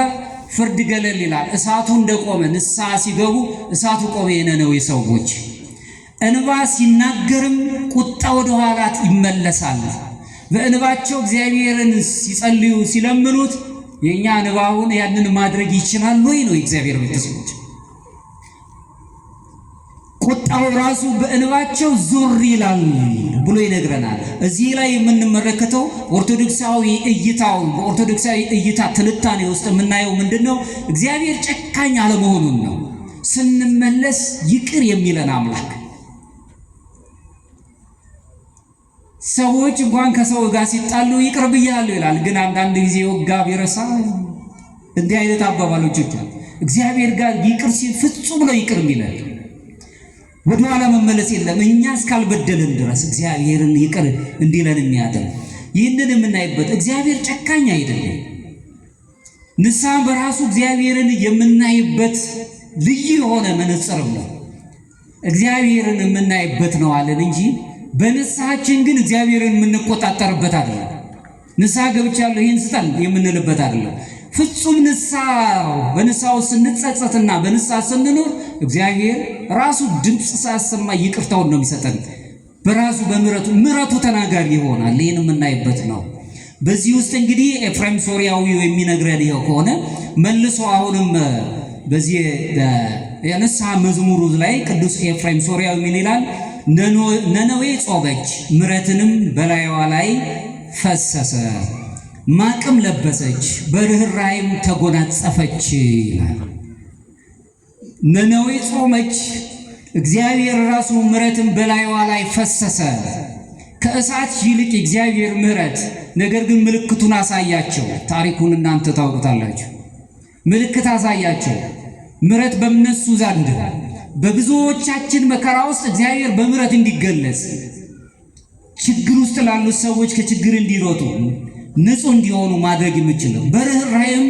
ፍርድ ገለል ይላል። እሳቱ እንደቆመ ንስሐ ሲገቡ እሳቱ ቆመ። የነነዌ ሰዎች እንባ ሲናገርም ቁጣ ወደ ኋላ ይመለሳል። በእንባቸው እግዚአብሔርን ሲጸልዩ ሲለምኑት የኛ እንባውን ያንን ማድረግ ይችላል ወይ ነው የእግዚአብሔር ቤተሰቦች። ቁጣው ራሱ በእንባቸው ዞር ይላል ብሎ ይነግረናል። እዚህ ላይ የምንመለከተው ኦርቶዶክሳዊ እይታው በኦርቶዶክሳዊ እይታ ትንታኔ ውስጥ የምናየው ምንድነው? እግዚአብሔር ጨካኝ አለመሆኑን ነው። ስንመለስ ይቅር የሚለን አምላክ። ሰዎች እንኳን ከሰው ጋር ሲጣሉ ይቅር ብያለሁ ይላል። ግን አንዳንድ ጊዜ ወጋ ቢረሳ እንዲህ አይነት አባባሎች አሉ። እግዚአብሔር ጋር ይቅር ሲል ፍጹም ነው ይቅር የሚለን። ወደ ኋላ መመለስ የለም። እኛ እስካልበደልን ድረስ እግዚአብሔርን ይቅር እንዲለን የሚያደርግ ይህንን የምናይበት እግዚአብሔር ጨካኝ አይደለም። ንስሐ በራሱ እግዚአብሔርን የምናይበት ልዩ የሆነ መነጽርም ነው። እግዚአብሔርን የምናይበት ነው አለን እንጂ በንስሐችን ግን እግዚአብሔርን የምንቆጣጠርበት አይደለም። ንስሐ ገብቻለሁ ይህን ስጠን የምንልበት አይደለም። ፍጹም ንስሐ በንስሐው ስንጸጸትና በንስሐ ስንኖር እግዚአብሔር ራሱ ድምፅ ሳያሰማ ይቅርታውን ነው የሚሰጠን። በራሱ በምሕረቱ ተናጋሪ ይሆናል። ይህን የምናይበት ነው። በዚህ ውስጥ እንግዲህ ኤፍሬም ሶርያዊው የሚነግረን ይኸው ከሆነ መልሶ አሁንም በዚህ የንስሐ መዝሙሩ ላይ ቅዱስ ኤፍሬም ሶርያዊ ምን ይላል? ነነዌ ጾመች፣ ምሕረትንም በላይዋ ላይ ፈሰሰ፣ ማቅም ለበሰች፣ በርኅራኄም ተጎናጸፈች ይላል። ነነዌ ጾመች፣ እግዚአብሔር ራሱ ምሕረትን በላይዋ ላይ ፈሰሰ። ከእሳት ይልቅ እግዚአብሔር ምሕረት፣ ነገር ግን ምልክቱን አሳያቸው። ታሪኩን እናንተ ታውቁታላችሁ። ምልክት አሳያቸው። ምሕረት በእነሱ ዘንድ በብዙዎቻችን መከራ ውስጥ እግዚአብሔር በምሕረት እንዲገለጽ፣ ችግር ውስጥ ላሉት ሰዎች ከችግር እንዲሮጡ ንጹህ እንዲሆኑ ማድረግ የምችለው በርኅራኄም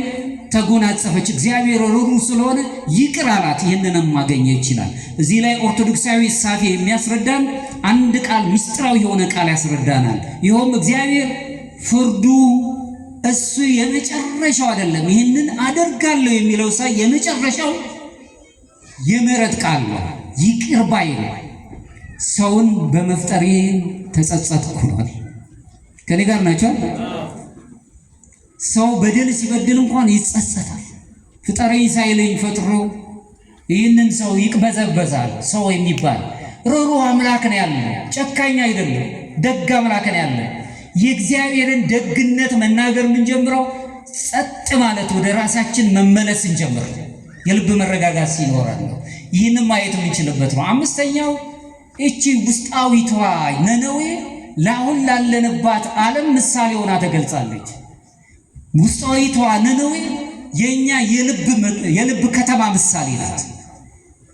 ተጎናጸፈች። እግዚአብሔር ሩህሩህ ስለሆነ ይቅር አላት። ይህንንም ማገኘ ይችላል። እዚህ ላይ ኦርቶዶክሳዊ እሳቤ የሚያስረዳን አንድ ቃል፣ ምስጢራዊ የሆነ ቃል ያስረዳናል። ይኸውም እግዚአብሔር ፍርዱ እሱ የመጨረሻው አይደለም። ይህንን አደርጋለሁ የሚለው ሳይ የመጨረሻው የምሕረት ቃል ነው። ይቅር ባይ ነው። ሰውን በመፍጠሬ ተጸጸትኩ ነው። ከኔ ጋር ናቸው። ሰው በደል ሲበድል እንኳን ይጸጸታል። ፍጠረኝ ሳይለኝ ፈጥሮ ይህንን ሰው ይቅበዘበዛል። ሰው የሚባል ሩህሩህ አምላክ ነው ያለ፣ ጨካኝ አይደለም፣ ደግ አምላክ ነው ያለ። የእግዚአብሔርን ደግነት መናገር የምንጀምረው ጸጥ ማለት ወደ ራሳችን መመለስ እንጀምር፣ የልብ መረጋጋት ሲኖረን ነው። ይህንን ማየት የምንችልበት ነው። አምስተኛው እቺ ውስጣዊቷ ነነዌ ለአሁን ላለንባት ዓለም ምሳሌ ሆና ተገልጻለች። ውስጣዊቷ ነነዌ የኛ የልብ ከተማ ምሳሌ ናት።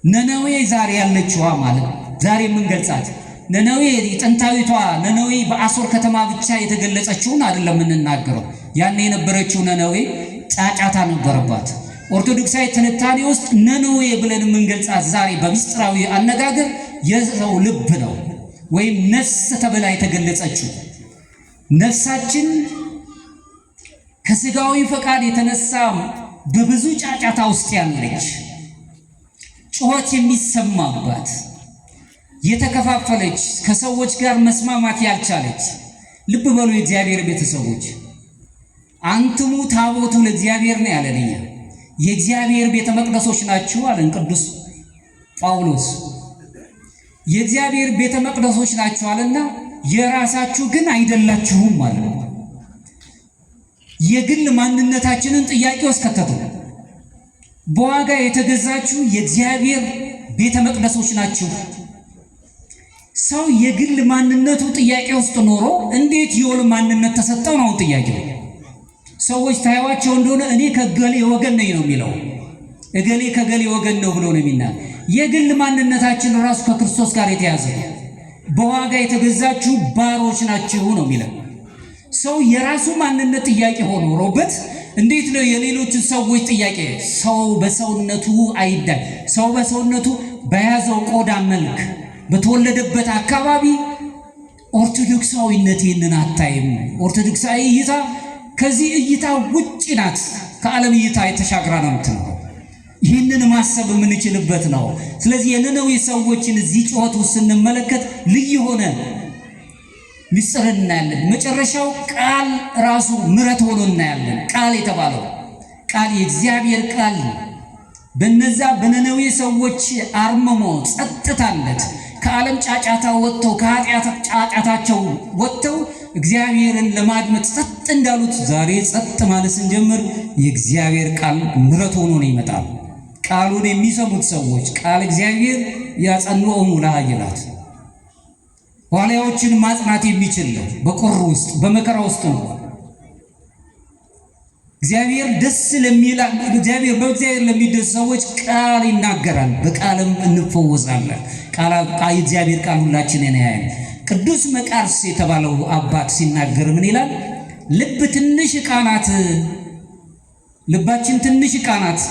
ነነዌ ዛሬ ያለችዋ ማለት ዛሬ የምንገልጻት ነነዌ ጥንታዊቷ ነነዌ በአሶር ከተማ ብቻ የተገለጸችውን አይደለም የምንናገረው። ያን የነበረችው ነነዌ ጫጫታ ነበረባት። ኦርቶዶክሳዊ ትንታኔ ውስጥ ነነዌ ብለን የምንገልጻት ዛሬ በምስጢራዊ አነጋገር የሰው ልብ ነው፣ ወይም ነፍስ ተብላ የተገለጸችው። ነፍሳችን ከስጋዊ ፈቃድ የተነሳ በብዙ ጫጫታ ውስጥ ያለች፣ ጩኸት የሚሰማባት፣ የተከፋፈለች፣ ከሰዎች ጋር መስማማት ያልቻለች። ልብ በሉ የእግዚአብሔር ቤተሰቦች፣ አንትሙ ታቦቱ ለእግዚአብሔር ነው ያለን። እኛ የእግዚአብሔር ቤተ መቅደሶች ናችሁ አለን ቅዱስ ጳውሎስ። የእግዚአብሔር ቤተ መቅደሶች ናችሁ አለና የራሳችሁ ግን አይደላችሁም ማለት ነው። የግል ማንነታችንን ጥያቄ ውስጥ ከተቱ። በዋጋ የተገዛችሁ የእግዚአብሔር ቤተ መቅደሶች ናችሁ። ሰው የግል ማንነቱ ጥያቄ ውስጥ ኖሮ እንዴት የወል ማንነት ተሰጠው ነው ጥያቄው። ሰዎች ታያዋቸው እንደሆነ እኔ ከገሌ ወገን ነኝ ነው የሚለው፣ እገሌ ከገሌ ወገን ነው ብሎ ነው የሚናገር። የግል ማንነታችን ራሱ ከክርስቶስ ጋር የተያዘ በዋጋ የተገዛችሁ ባሮች ናችሁ ነው የሚለው። ሰው የራሱ ማንነት ጥያቄ ሆኖበት እንዴት ነው የሌሎችን ሰዎች ጥያቄ? ሰው በሰውነቱ አይዳይ። ሰው በሰውነቱ በያዘው ቆዳ መልክ በተወለደበት አካባቢ ኦርቶዶክሳዊነት ይህንን አታይም። ኦርቶዶክሳዊ እይታ ከዚህ እይታ ውጪ ናት። ከዓለም እይታ የተሻግራ ነው የምትኖረው። ይህንን ማሰብ የምንችልበት ነው። ስለዚህ የነነዌ ሰዎችን እዚህ ጩኸት ውስጥ ስንመለከት ልዩ ሆነ ምስጢር እናያለን። መጨረሻው ቃል ራሱ ምሕረት ሆኖ እናያለን። ቃል የተባለው ቃል የእግዚአብሔር ቃል በነዛ በነነዌ ሰዎች አርምሞ ጸጥታለት ከዓለም ጫጫታ ወጥተው ከኃጢአት ጫጫታቸው ወጥተው እግዚአብሔርን ለማድመጥ ጸጥ እንዳሉት ዛሬ ጸጥ ማለት ስንጀምር የእግዚአብሔር ቃል ምሕረት ሆኖ ነው ይመጣል። ቃሉን የሚሰሙት ሰዎች ቃል እግዚአብሔር ያጸኑኦሙ ለኃያላት ዋልያዎችን ማጽናት የሚችል ነው። በቁር ውስጥ በመከራ ውስጥ ነው እግዚአብሔር ደስ ለሚላ በእግዚአብሔር ለሚደስ ሰዎች ቃል ይናገራል። በቃልም እንፈወሳለን። እግዚአብሔር ቃል ሁላችንን ያያል። ቅዱስ መቃርስ የተባለው አባት ሲናገር ምን ይላል? ልብ ትንሽ ዕቃ ናት፣ ልባችን ትንሽ ዕቃ ናት፣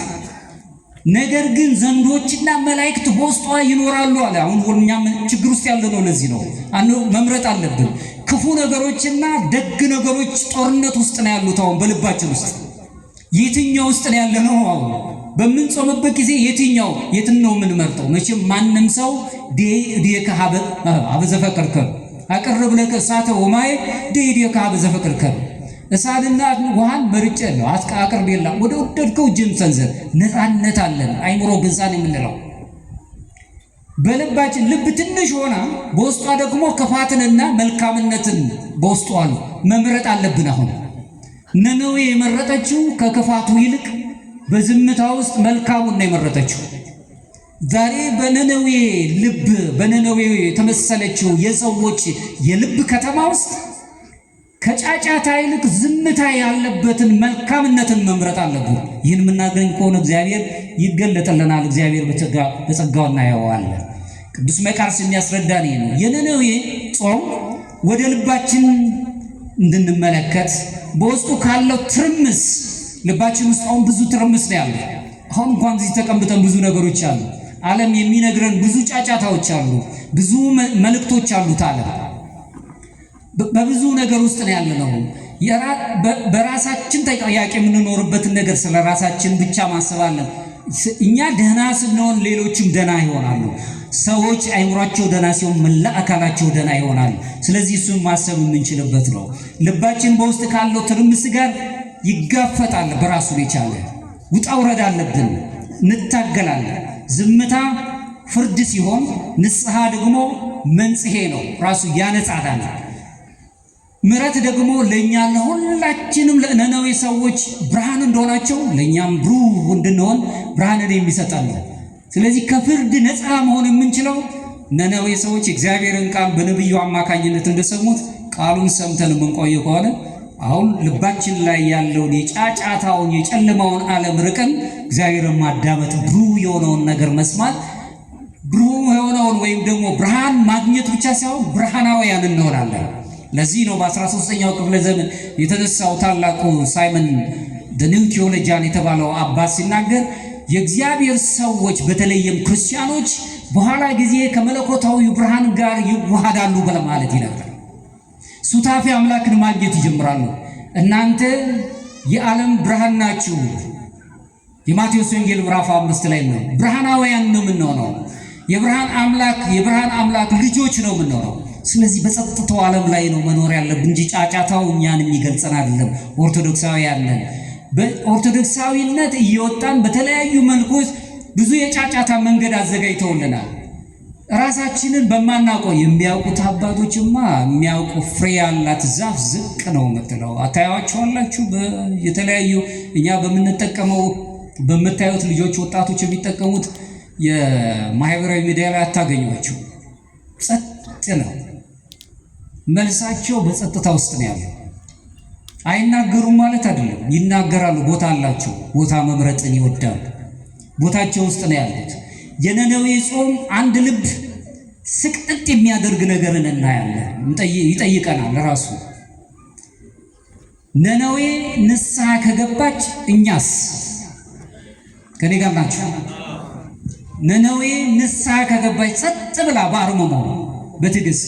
ነገር ግን ዘንዶችና መላእክት በውስጧ ይኖራሉ አለ። አሁን እኛም ችግር ውስጥ ያለነው ለዚህ ነው። መምረጥ አለብን። ክፉ ነገሮችና ደግ ነገሮች ጦርነት ውስጥ ነው ያሉት። አሁን በልባችን ውስጥ የትኛው ውስጥ ነው ያለነው? አሁን በምንጾምበት ጊዜ የትን ነው የምንመርጠው? መቼም ማንም ሰው ዲከ አበዘፈቀርከ አቀርብ ለከ እሳተ ወማይ ዲከ አበዘፈቀርከ እሳትና ውሃን መርጬ ነው አቅርቤላ ወደ ወደድከው እጅን ሰንዘር። ነፃነት አለን። አይምሮ ግንዛን የምንለው በልባችን ልብ ትንሽ ሆና በውስጧ ደግሞ ክፋትንና መልካምነትን በውስጧ አሉ። መምረጥ አለብን። አሁን ነነዌ የመረጠችው ከክፋቱ ይልቅ በዝምታ ውስጥ መልካሙን ነው የመረጠችው። ዛሬ በነነዌ ልብ በነነዌ የተመሰለችው የሰዎች የልብ ከተማ ውስጥ ከጫጫታ ይልቅ ዝምታ ያለበትን መልካምነትን መምረጥ አለብን። ይህን የምናገኝ ከሆነ እግዚአብሔር ይገለጥልናል። እግዚአብሔር በጸጋው እናየዋለን። ቅዱስ መቃርስ የሚያስረዳን ይህ ነው። የነነዌ ጾም ወደ ልባችን እንድንመለከት በውስጡ ካለው ትርምስ ልባችን ውስጥ አሁን ብዙ ትርምስ ነው ያለው። አሁን እንኳን እዚህ ተቀምጠን ብዙ ነገሮች አሉ። ዓለም የሚነግረን ብዙ ጫጫታዎች አሉ። ብዙ መልእክቶች አሉት። ዓለም በብዙ ነገር ውስጥ ነው ያለነው። በራሳችን ተጠያቂ የምንኖርበትን ነገር ስለ ራሳችን ብቻ ማሰባለን። እኛ ደህና ስንሆን ሌሎችም ደህና ይሆናሉ። ሰዎች አይምሯቸው ደህና ሲሆን መላ አካላቸው ደህና ይሆናል። ስለዚህ እሱን ማሰብ የምንችልበት ነው። ልባችን በውስጥ ካለው ትርምስ ጋር ይጋፈጣል። በራሱን የቻለ ውጣ ውረድ አለብን። እንታገላለን። ዝምታ ፍርድ ሲሆን ንስሐ ደግሞ መንጽሔ ነው። ራሱ ያነጻናል። ምሕረት ደግሞ ለእኛ ለሁላችንም ለነነዌ ሰዎች ብርሃን እንደሆናቸው ለእኛም ብሩህ እንድንሆን ብርሃንን የሚሰጠን ነው። ስለዚህ ከፍርድ ነፃ መሆን የምንችለው ነነዌ ሰዎች እግዚአብሔርን ቃል በነቢዩ አማካኝነት እንደሰሙት ቃሉን ሰምተን የምንቆይ ከሆነ አሁን ልባችን ላይ ያለውን የጫጫታውን የጨለማውን ዓለም ርቀን እግዚአብሔርን ማዳመጥ ብሩህ የሆነውን ነገር መስማት ብሩህ የሆነውን ወይም ደግሞ ብርሃን ማግኘት ብቻ ሳይሆን ብርሃናውያን እንሆናለን። ለዚህ ነው በ13ኛው ክፍለ ዘመን የተነሳው ታላቁ ሳይመን ኒው ቴዎሎጂያን የተባለው አባት ሲናገር የእግዚአብሔር ሰዎች በተለይም ክርስቲያኖች በኋላ ጊዜ ከመለኮታዊ ብርሃን ጋር ይዋሃዳሉ በማለት ይነግራል። ሱታፊ አምላክን ማግኘት ይጀምራሉ። እናንተ የዓለም ብርሃን ናችሁ። የማቴዎስ ወንጌል ምዕራፍ 5 ላይ ነው። ብርሃናውያን ነው የምንሆነው። የብርሃን አምላክ ልጆች ነው የምንሆነው። ስለዚህ በጸጥታው ዓለም ላይ ነው መኖር ያለብን እንጂ ጫጫታው እኛን የሚገልጸን አይደለም። ኦርቶዶክሳውያን ነን። በኦርቶዶክሳዊነት እየወጣን በተለያዩ መልኩ ብዙ የጫጫታ መንገድ አዘጋጅተውልናል። ራሳችንን በማናውቀው የሚያውቁት አባቶችማ የሚያውቁ ፍሬ ያላት ዛፍ ዝቅ ነው የምትለው አታያቸዋላችሁ። የተለያዩ እኛ በምታዩት ልጆች ወጣቶች የሚጠቀሙት የማህበራዊ ሚዲያ ላይ አታገኟቸው። ጸጥ ነው መልሳቸው። በጸጥታ ውስጥ ነው ያለው። አይናገሩም ማለት አይደለም፣ ይናገራሉ። ቦታ አላቸው። ቦታ መምረጥን ይወዳሉ። ቦታቸው ውስጥ ነው ያሉት። የነነዌ ጾም አንድ ልብ ስቅጥጥ የሚያደርግ ነገርን እናያለን። ይጠይቀናል ራሱ። ነነዌ ንስሐ ከገባች እኛስ ከኔ ጋር ናቸው። ነነዌ ንስሐ ከገባች ጸጥ ብላ በአርምሞ በትዕግስት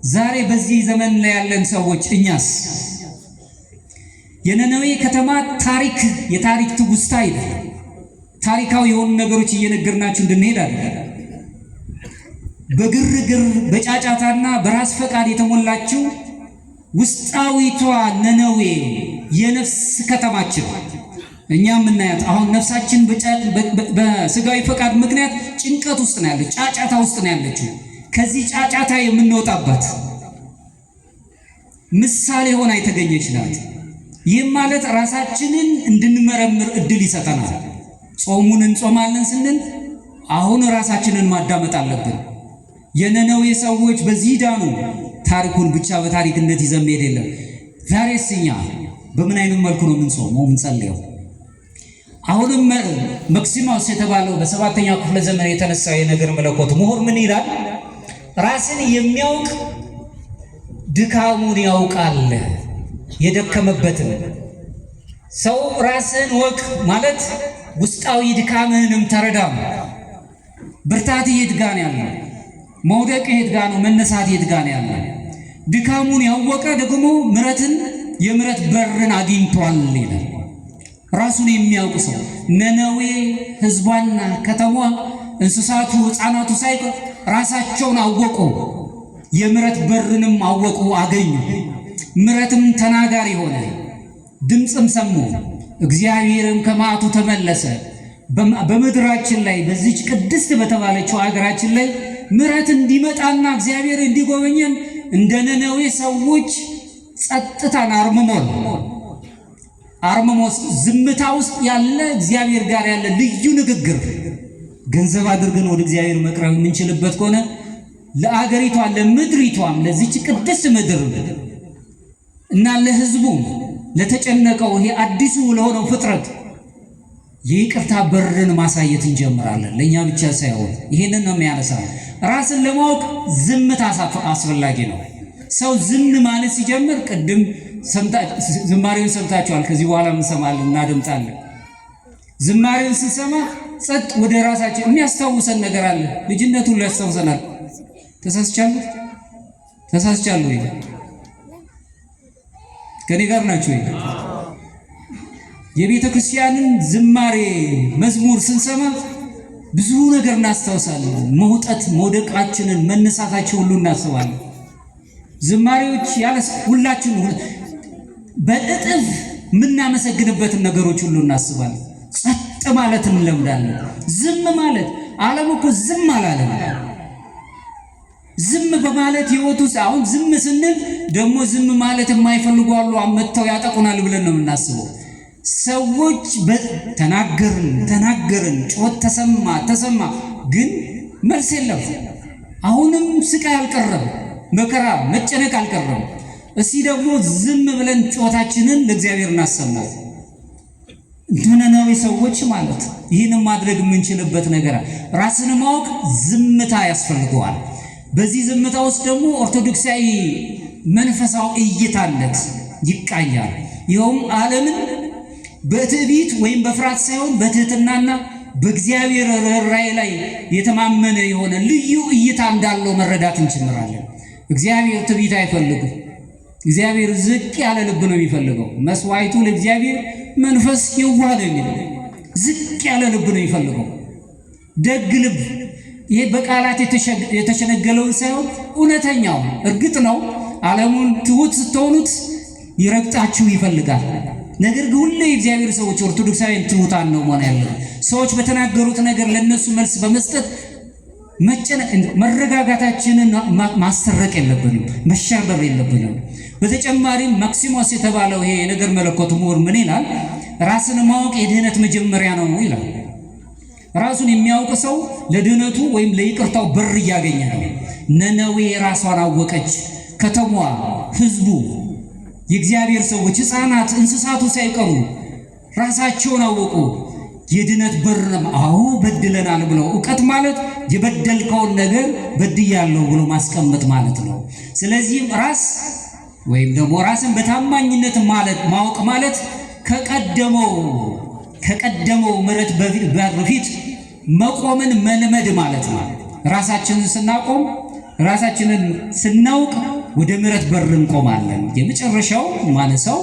ዛሬ በዚህ ዘመን ላይ ያለን ሰዎች እኛስ? የነነዌ ከተማ የታሪክ ትውስታ አይደለም። ታሪካዊ የሆኑ ነገሮች እየነገርናችሁ እንድንሄድ አይደለም። በግርግር በጫጫታና በራስ ፈቃድ የተሞላችው ውስጣዊቷ ነነዌ የነፍስ ከተማችን እኛ የምናያት አሁን ነፍሳችን በስጋዊ ፈቃድ ምክንያት ጭንቀት ውስጥ ነው ያለችው፣ ጫጫታ ውስጥ ነው ያለችው። ከዚህ ጫጫታ የምንወጣባት ምሳሌ ሆና የተገኘች ናት። ይህም ማለት ራሳችንን እንድንመረምር እድል ይሰጠናል። ጾሙን እንጾማለን ስንል አሁን ራሳችንን ማዳመጥ አለብን። የነነዌ ሰዎች በዚህ ዳኑ። ታሪኩን ብቻ በታሪክነት ይዘን መሄድ የለም። ዛሬስ እኛ በምን አይነት መልኩ ነው የምንጾመው የምንጸልየው? አሁንም መክሲሞስ የተባለው በ7ኛው ክፍለ ዘመን የተነሳው የነገር መለኮት ምሁር ምን ይላል? ራስን የሚያውቅ ድካሙን ያውቃል፣ የደከመበትን። ሰው ራስን ወቅ ማለት ውስጣዊ ድካምህንም ተረዳም። ብርታት የት ጋር ነው ያለው? መውደቅ የት ጋር ነው? መነሳት የት ጋር ነው ያለው? ድካሙን ያወቀ ደግሞ የምሕረት በርን አግኝቷል ይላል። ራሱን የሚያውቅ ሰው ነነዌ ሕዝቧና ከተማዋ እንስሳቱ ሕፃናቱ ሳይቀር ራሳቸውን አወቁ፣ የምሕረት በርንም አወቁ፣ አገኙ። ምሕረትም ተናጋሪ ሆነ፣ ድምፅም ሰሙ። እግዚአብሔርም ከመዓቱ ተመለሰ። በምድራችን ላይ በዚች ቅድስት በተባለችው ሀገራችን ላይ ምሕረት እንዲመጣና እግዚአብሔር እንዲጎበኘን እንደ ነነዌ ሰዎች ጸጥታን አርምሞስ ዝምታ ውስጥ ያለ እግዚአብሔር ጋር ያለ ልዩ ንግግር ገንዘብ አድርገን ወደ እግዚአብሔር መቅረብ የምንችልበት ከሆነ ለአገሪቷ ለምድሪቷም ለዚች ቅድስት ምድር እና ለሕዝቡ ለተጨነቀው ይሄ አዲሱ ለሆነው ፍጥረት የይቅርታ በርን ማሳየት እንጀምራለን። ለእኛ ብቻ ሳይሆን ይሄንን ነው የሚያነሳ። ራስን ለማወቅ ዝምታ አስፈላጊ ነው። ሰው ዝም ማለት ሲጀምር ቅድም ዝማሬውን ሰምታችኋል። ከዚህ በኋላ እንሰማለን፣ እናደምጣለን። ዝማሬውን ስንሰማ ጸጥ ወደ ራሳችን የሚያስታውሰን ነገር አለ። ልጅነቱን ሊያስታውሰናል። ተሳስቻለሁ ወይ? ከኔ ጋር ናችሁ ወይ? የቤተ ክርስቲያንን ዝማሬ መዝሙር ስንሰማ ብዙ ነገር እናስታውሳለን። መውደቃችንን፣ መነሳታችን ሁሉ እናስባለን። ዝማሬዎች ሁላችን በእጥፍ የምናመሰግንበትን ነገሮች ሁሉ እናስባለን። ጸጥ ማለት እንለምዳለን። ዝም ማለት ዓለም እኮ ዝም አላለም። ዝም በማለት ህይወት ውስጥ አሁን ዝም ስንል ደግሞ ዝም ማለት የማይፈልጉ አሉ፣ አመተው ያጠቁናል ብለን ነው የምናስበው። ሰዎች ተናገርን፣ ጮት ተሰማ፣ ግን መልስ የለም። አሁንም ስቃይ አልቀረም፣ መከራ መጨነቅ አልቀረም። እስቲ ደግሞ ዝም ብለን ጮታችንን ለእግዚአብሔር እናሰማው። እንደነነዌ ሰዎች ማለት ይህንን ማድረግ የምንችልበት ነገር ራስን ማወቅ ዝምታ ያስፈልገዋል። በዚህ ዝምታ ውስጥ ደግሞ ኦርቶዶክሳዊ መንፈሳዊ እይታነት ይቃኛል። ይኸውም ዓለምን በትዕቢት ወይም በፍርሃት ሳይሆን በትህትናና በእግዚአብሔር ርኅራኄ ላይ የተማመነ የሆነ ልዩ እይታ እንዳለው መረዳት እንችላለን። እግዚአብሔር ትዕቢት አይፈልግም። እግዚአብሔር ዝቅ ያለ ልብ ነው የሚፈልገው። መስዋዕቱ ለእግዚአብሔር መንፈስ የዋህ ነው የሚለው ዝቅ ያለ ልብ ነው የሚፈልገው። ደግ ልብ፣ ይሄ በቃላት የተሸነገለውን ሳይሆን እውነተኛው። እርግጥ ነው ዓለሙን ትሁት ስትሆኑት ይረግጣችሁ ይፈልጋል። ነገር ግን ሁሌ የእግዚአብሔር ሰዎች ኦርቶዶክሳውያን ትሁታን ነው መሆን ያለው። ሰዎች በተናገሩት ነገር ለነሱ መልስ በመስጠት መረጋጋታችንን ማሰረቅ የለብንም፣ መሸርበር የለብንም። በተጨማሪም ማክሲሞስ የተባለው ይሄ የነገር መለኮት ምሁር ምን ይላል? ራስን ማወቅ የድህነት መጀመሪያ ነው ይላል። ራሱን የሚያውቅ ሰው ለድህነቱ ወይም ለይቅርታው በር እያገኘ ነው። ነነዌ ራሷን አወቀች። ከተማዋ፣ ህዝቡ፣ የእግዚአብሔር ሰዎች፣ ሕፃናት፣ እንስሳቱ ሳይቀሩ ራሳቸውን አወቁ። የድነት በርም አዎ በድለናል ብለው እውቀት ማለት የበደልከውን ነገር በድያለሁ ብሎ ማስቀመጥ ማለት ነው። ስለዚህም ራስ ወይም ደግሞ ራስን በታማኝነት ማወቅ ማለት ከቀደመው ምሕረት በፊት መቆምን መልመድ ማለት ነው። ራሳችንን ስናቆም፣ ራሳችንን ስናውቅ ወደ ምሕረት በር እንቆማለን። የመጨረሻው ማነሳው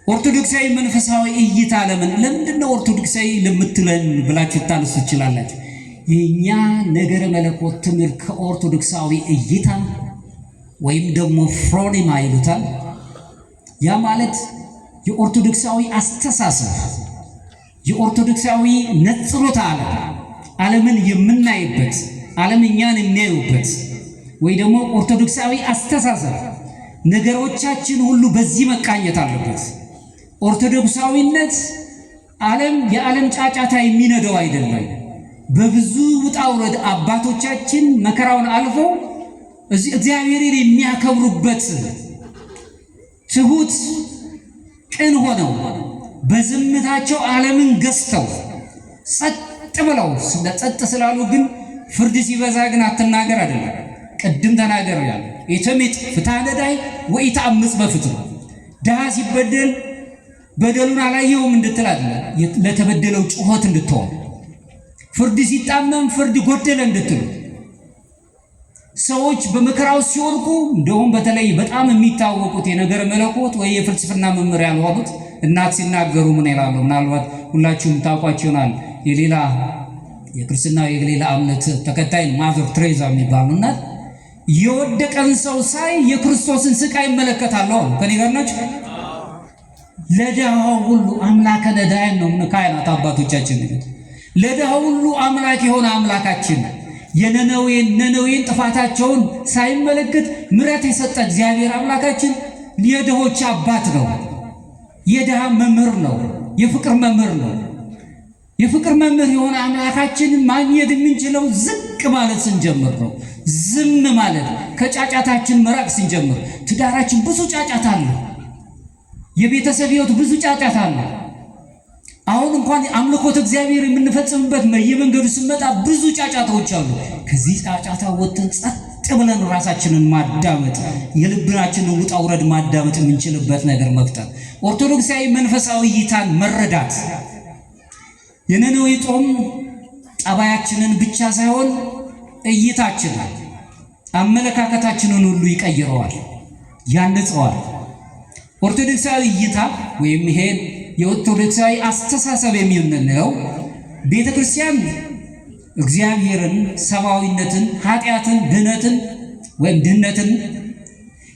ኦርቶዶክሳዊ መንፈሳዊ እይታ ለምንድን ነው ኦርቶዶክሳዊ ለምትለን ብላችሁ ታነሱ ትችላላችሁ። የኛ ነገረ መለኮት ትምህርት ከኦርቶዶክሳዊ እይታ ወይም ደግሞ ፍሮኒማ ይሉታል። ያ ማለት የኦርቶዶክሳዊ አስተሳሰብ የኦርቶዶክሳዊ ነጽሮተ ዓለምን የምናይበት ዓለም እኛን የሚያዩበት ወይ ደግሞ ኦርቶዶክሳዊ አስተሳሰብ ነገሮቻችን ሁሉ በዚህ መቃኘት አለበት። ኦርቶዶክሳዊነት የዓለም ጫጫታ የሚነደው አይደለም። በብዙ ውጣ ውረድ አባቶቻችን መከራውን አልፈው እግዚአብሔርን የሚያከብሩበት ትሁት ቅን ሆነው በዝምታቸው ዓለምን ገዝተው ጸጥ ብለው ጸጥ ስላሉ ግን ፍርድ ሲበዛ ግን አትናገር አይደለም። ቅድም ተናገር ያለ የተሜጥ ፍትሐ ነዳይ ወኢተአምጽ በፍትሕ ድሃ ሲበደል በደሉን አላየውም እንድትል አይደለም፣ ለተበደለው ጩኸት እንድትሆን፣ ፍርድ ሲጣመም ፍርድ ጎደለ እንድትሉ፣ ሰዎች በመከራው ሲወርቁ እንደውም በተለይ በጣም የሚታወቁት የነገረ መለኮት ወይ የፍልስፍና መምህር ያልሆኑት እናት ሲናገሩ ምን ይላሉ? ምናልባት ሁላችሁም ታውቋቸው ይሆናል። የክርስትና የሌላ እምነት ተከታይ ማዘር ትሬዛ የሚባሉ እናት የወደቀን ሰው ሳይ የክርስቶስን ስቃይ እመለከታለሁ። ከኔ ጋር ናችሁ? ለድሃው ሁሉ አምላከ ነዳያን ነው ካህናት አባቶቻችን። ለድሃው ሁሉ አምላክ የሆነ አምላካችን የነነዌን ጥፋታቸውን ሳይመለከት ምሕረት የሰጠ እግዚአብሔር አምላካችን የድሆች አባት ነው። የድሃ መምህር ነው። የፍቅር መምህር ነው። የፍቅር መምህር የሆነ አምላካችንን ማግኘት የምንችለው ዝቅ ማለት ስንጀምር ነው። ዝም ማለት ከጫጫታችን መራቅ ስንጀምር። ትዳራችን ብዙ ጫጫታ አለ። የቤተሰብ ሕይወት ብዙ ጫጫታ አለ። አሁን እንኳን አምልኮት እግዚአብሔር የምንፈጽምበት የመንገዱ ስንመጣ ብዙ ጫጫታዎች አሉ። ከዚህ ጫጫታ ወጥተን ጸጥ ብለን ራሳችንን ማዳመጥ፣ የልብናችንን ውጣ ውረድ ማዳመጥ የምንችልበት ነገር መፍጠር፣ ኦርቶዶክሳዊ መንፈሳዊ እይታን መረዳት። የነነዌ ጾም ጠባያችንን ብቻ ሳይሆን እይታችንን፣ አመለካከታችንን ሁሉ ይቀይረዋል፣ ያንጸዋል። ኦርቶዶክሳዊ እይታ ወይም ይሄ የኦርቶዶክሳዊ አስተሳሰብ የምንለው ቤተ ክርስቲያን እግዚአብሔርን፣ ሰብአዊነትን፣ ኃጢአትን፣ ድህነትን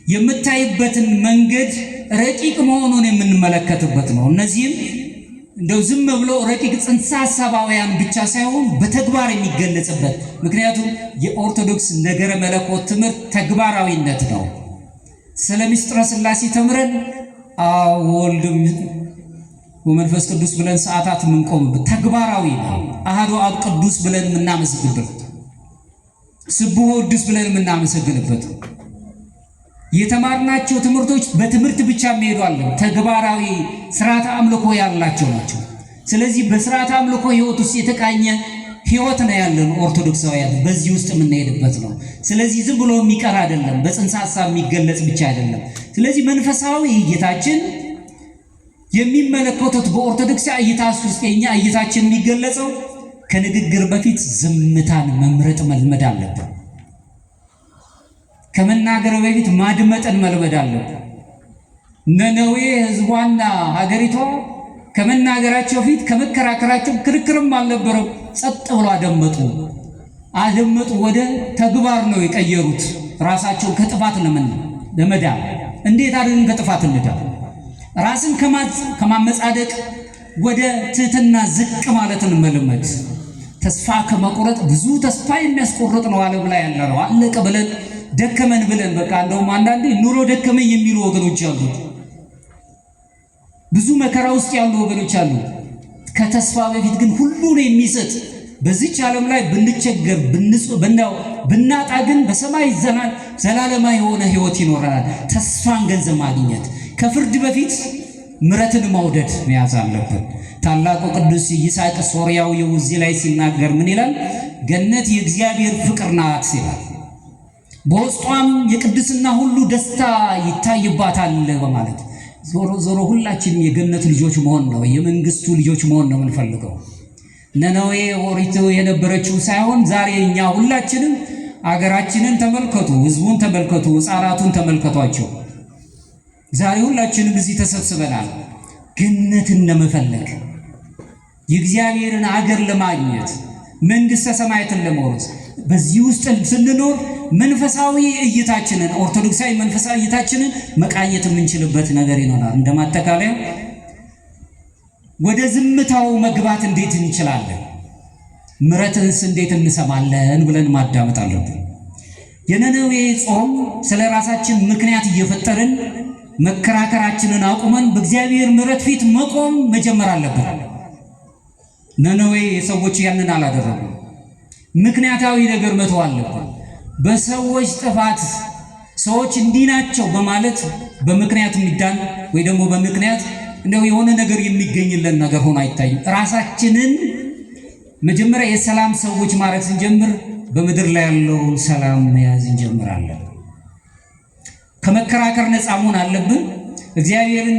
የምታይበትን መንገድ ረቂቅ መሆኑን የምንመለከትበት ነው። እነዚህም እንደው ዝም ብሎ ረቂቅ ጽንሰ ሐሳባውያን ብቻ ሳይሆን በተግባር የሚገለጽበት። ምክንያቱም የኦርቶዶክስ ነገረ መለኮት ትምህርት ተግባራዊነት ነው። ስለ ምስጢረ ሥላሴ ተምረን ወልድ ወመንፈስ ቅዱስ ብለን ሰዓታት የምንቆምበት ተግባራዊ ነው። አሐዱ አብ ቅዱስ ብለን የምናመሰግንበት፣ ስብሖ ቅዱስ ብለን የምናመሰግንበት የተማርናቸው ትምህርቶች በትምህርት ብቻ የሚሄዱ አለ፣ ተግባራዊ ስርዓተ አምልኮ ያላቸው ናቸው። ስለዚህ በስርዓተ አምልኮ ህይወት ውስጥ የተቃኘ ህይወት ነው ያለን ኦርቶዶክሳውያን፣ በዚህ ውስጥ የምንሄድበት ነው። ስለዚህ ዝም ብሎ የሚቀር አይደለም፣ በጽንሰ ሐሳብ የሚገለጽ ብቻ አይደለም። ስለዚህ መንፈሳዊ እይታችን የሚመለከቱት በኦርቶዶክሳዊ እይታ ውስጥ የኛ እይታችን የሚገለጸው ከንግግር በፊት ዝምታን መምረጥ መልመድ አለብን። ከመናገር በፊት ማድመጥን መልመድ አለብን። ነነዌ ህዝቧና ሀገሪቷ ከመናገራቸው በፊት ከመከራከራቸው ክርክርም አልነበረም። ጸጥ ብሎ አደመጡ። ወደ ተግባር ነው የቀየሩት ራሳቸውን ከጥፋት ለመዳን። እንዴት አድርገን ከጥፋት እንዳን? ራስን ከማመጻደቅ ወደ ትህትና ዝቅ ማለትን መልመድ። ተስፋ ከመቁረጥ ብዙ ተስፋ የሚያስቆርጥ ነው ዓለም ላይ ያለ ነው። አለቀ ብለን ደከመን ብለን በቃ እንደውም አንዳንዴ ኑሮ ደከመኝ የሚሉ ወገኖች አሉ። ብዙ መከራ ውስጥ ያሉ ወገኖች አሉ። ከተስፋ በፊት ግን ሁሉን የሚሰጥ በዚች ዓለም ላይ ብንቸገር ብናጣ ግን በሰማይ ዘላለማዊ የሆነ ህይወት ይኖረናል። ተስፋን ገንዘብ ማግኘት፣ ከፍርድ በፊት ምሕረትን መውደድ መያዝ አለብን። ታላቁ ቅዱስ ይስሐቅ ሶርያዊው እዚህ ላይ ሲናገር ምን ይላል? ገነት የእግዚአብሔር ፍቅር ናት ይላል። በውስጧም የቅድስና ሁሉ ደስታ ይታይባታል በማለት ዞሮ ሁላችንም የገነት ልጆች መሆን ነው፣ የመንግስቱ ልጆች መሆን ነው የምንፈልገው። ነነዌ ኦሪት የነበረችው ሳይሆን ዛሬ እኛ ሁላችንም አገራችንን ተመልከቱ፣ ህዝቡን ተመልከቱ፣ ሕፃናቱን ተመልከቷቸው። ዛሬ ሁላችንም እዚህ ተሰብስበናል ገነትን ለመፈለግ፣ የእግዚአብሔርን አገር ለማግኘት፣ መንግሥተ ሰማያትን ለመውረስ። በዚህ ውስጥ ስንኖር መንፈሳዊ እይታችንን ኦርቶዶክሳዊ መንፈሳዊ እይታችንን መቃኘት የምንችልበት ነገር ይኖራል። እንደማጠቃለያ ወደ ዝምታው መግባት እንዴት እንችላለን? ምሕረትህስ እንዴት እንሰማለን ብለን ማዳመጥ አለብን። የነነዌ ጾም ስለ ራሳችን ምክንያት እየፈጠርን መከራከራችንን አቁመን በእግዚአብሔር ምሕረት ፊት መቆም መጀመር አለብን። ነነዌ ሰዎች ያንን አላደረጉም። ምክንያታዊ ነገር መተው አለብን። በሰዎች ጥፋት ሰዎች እንዲህ ናቸው በማለት በምክንያት የሚዳን ወይ ደግሞ በምክንያት እንደው የሆነ ነገር የሚገኝልን ነገር ሆኖ አይታይም። ራሳችንን መጀመሪያ የሰላም ሰዎች ማድረግ ስንጀምር በምድር ላይ ያለውን ሰላም መያዝ እንጀምራለን። ከመከራከር ነፃ መሆን አለብን። እግዚአብሔርን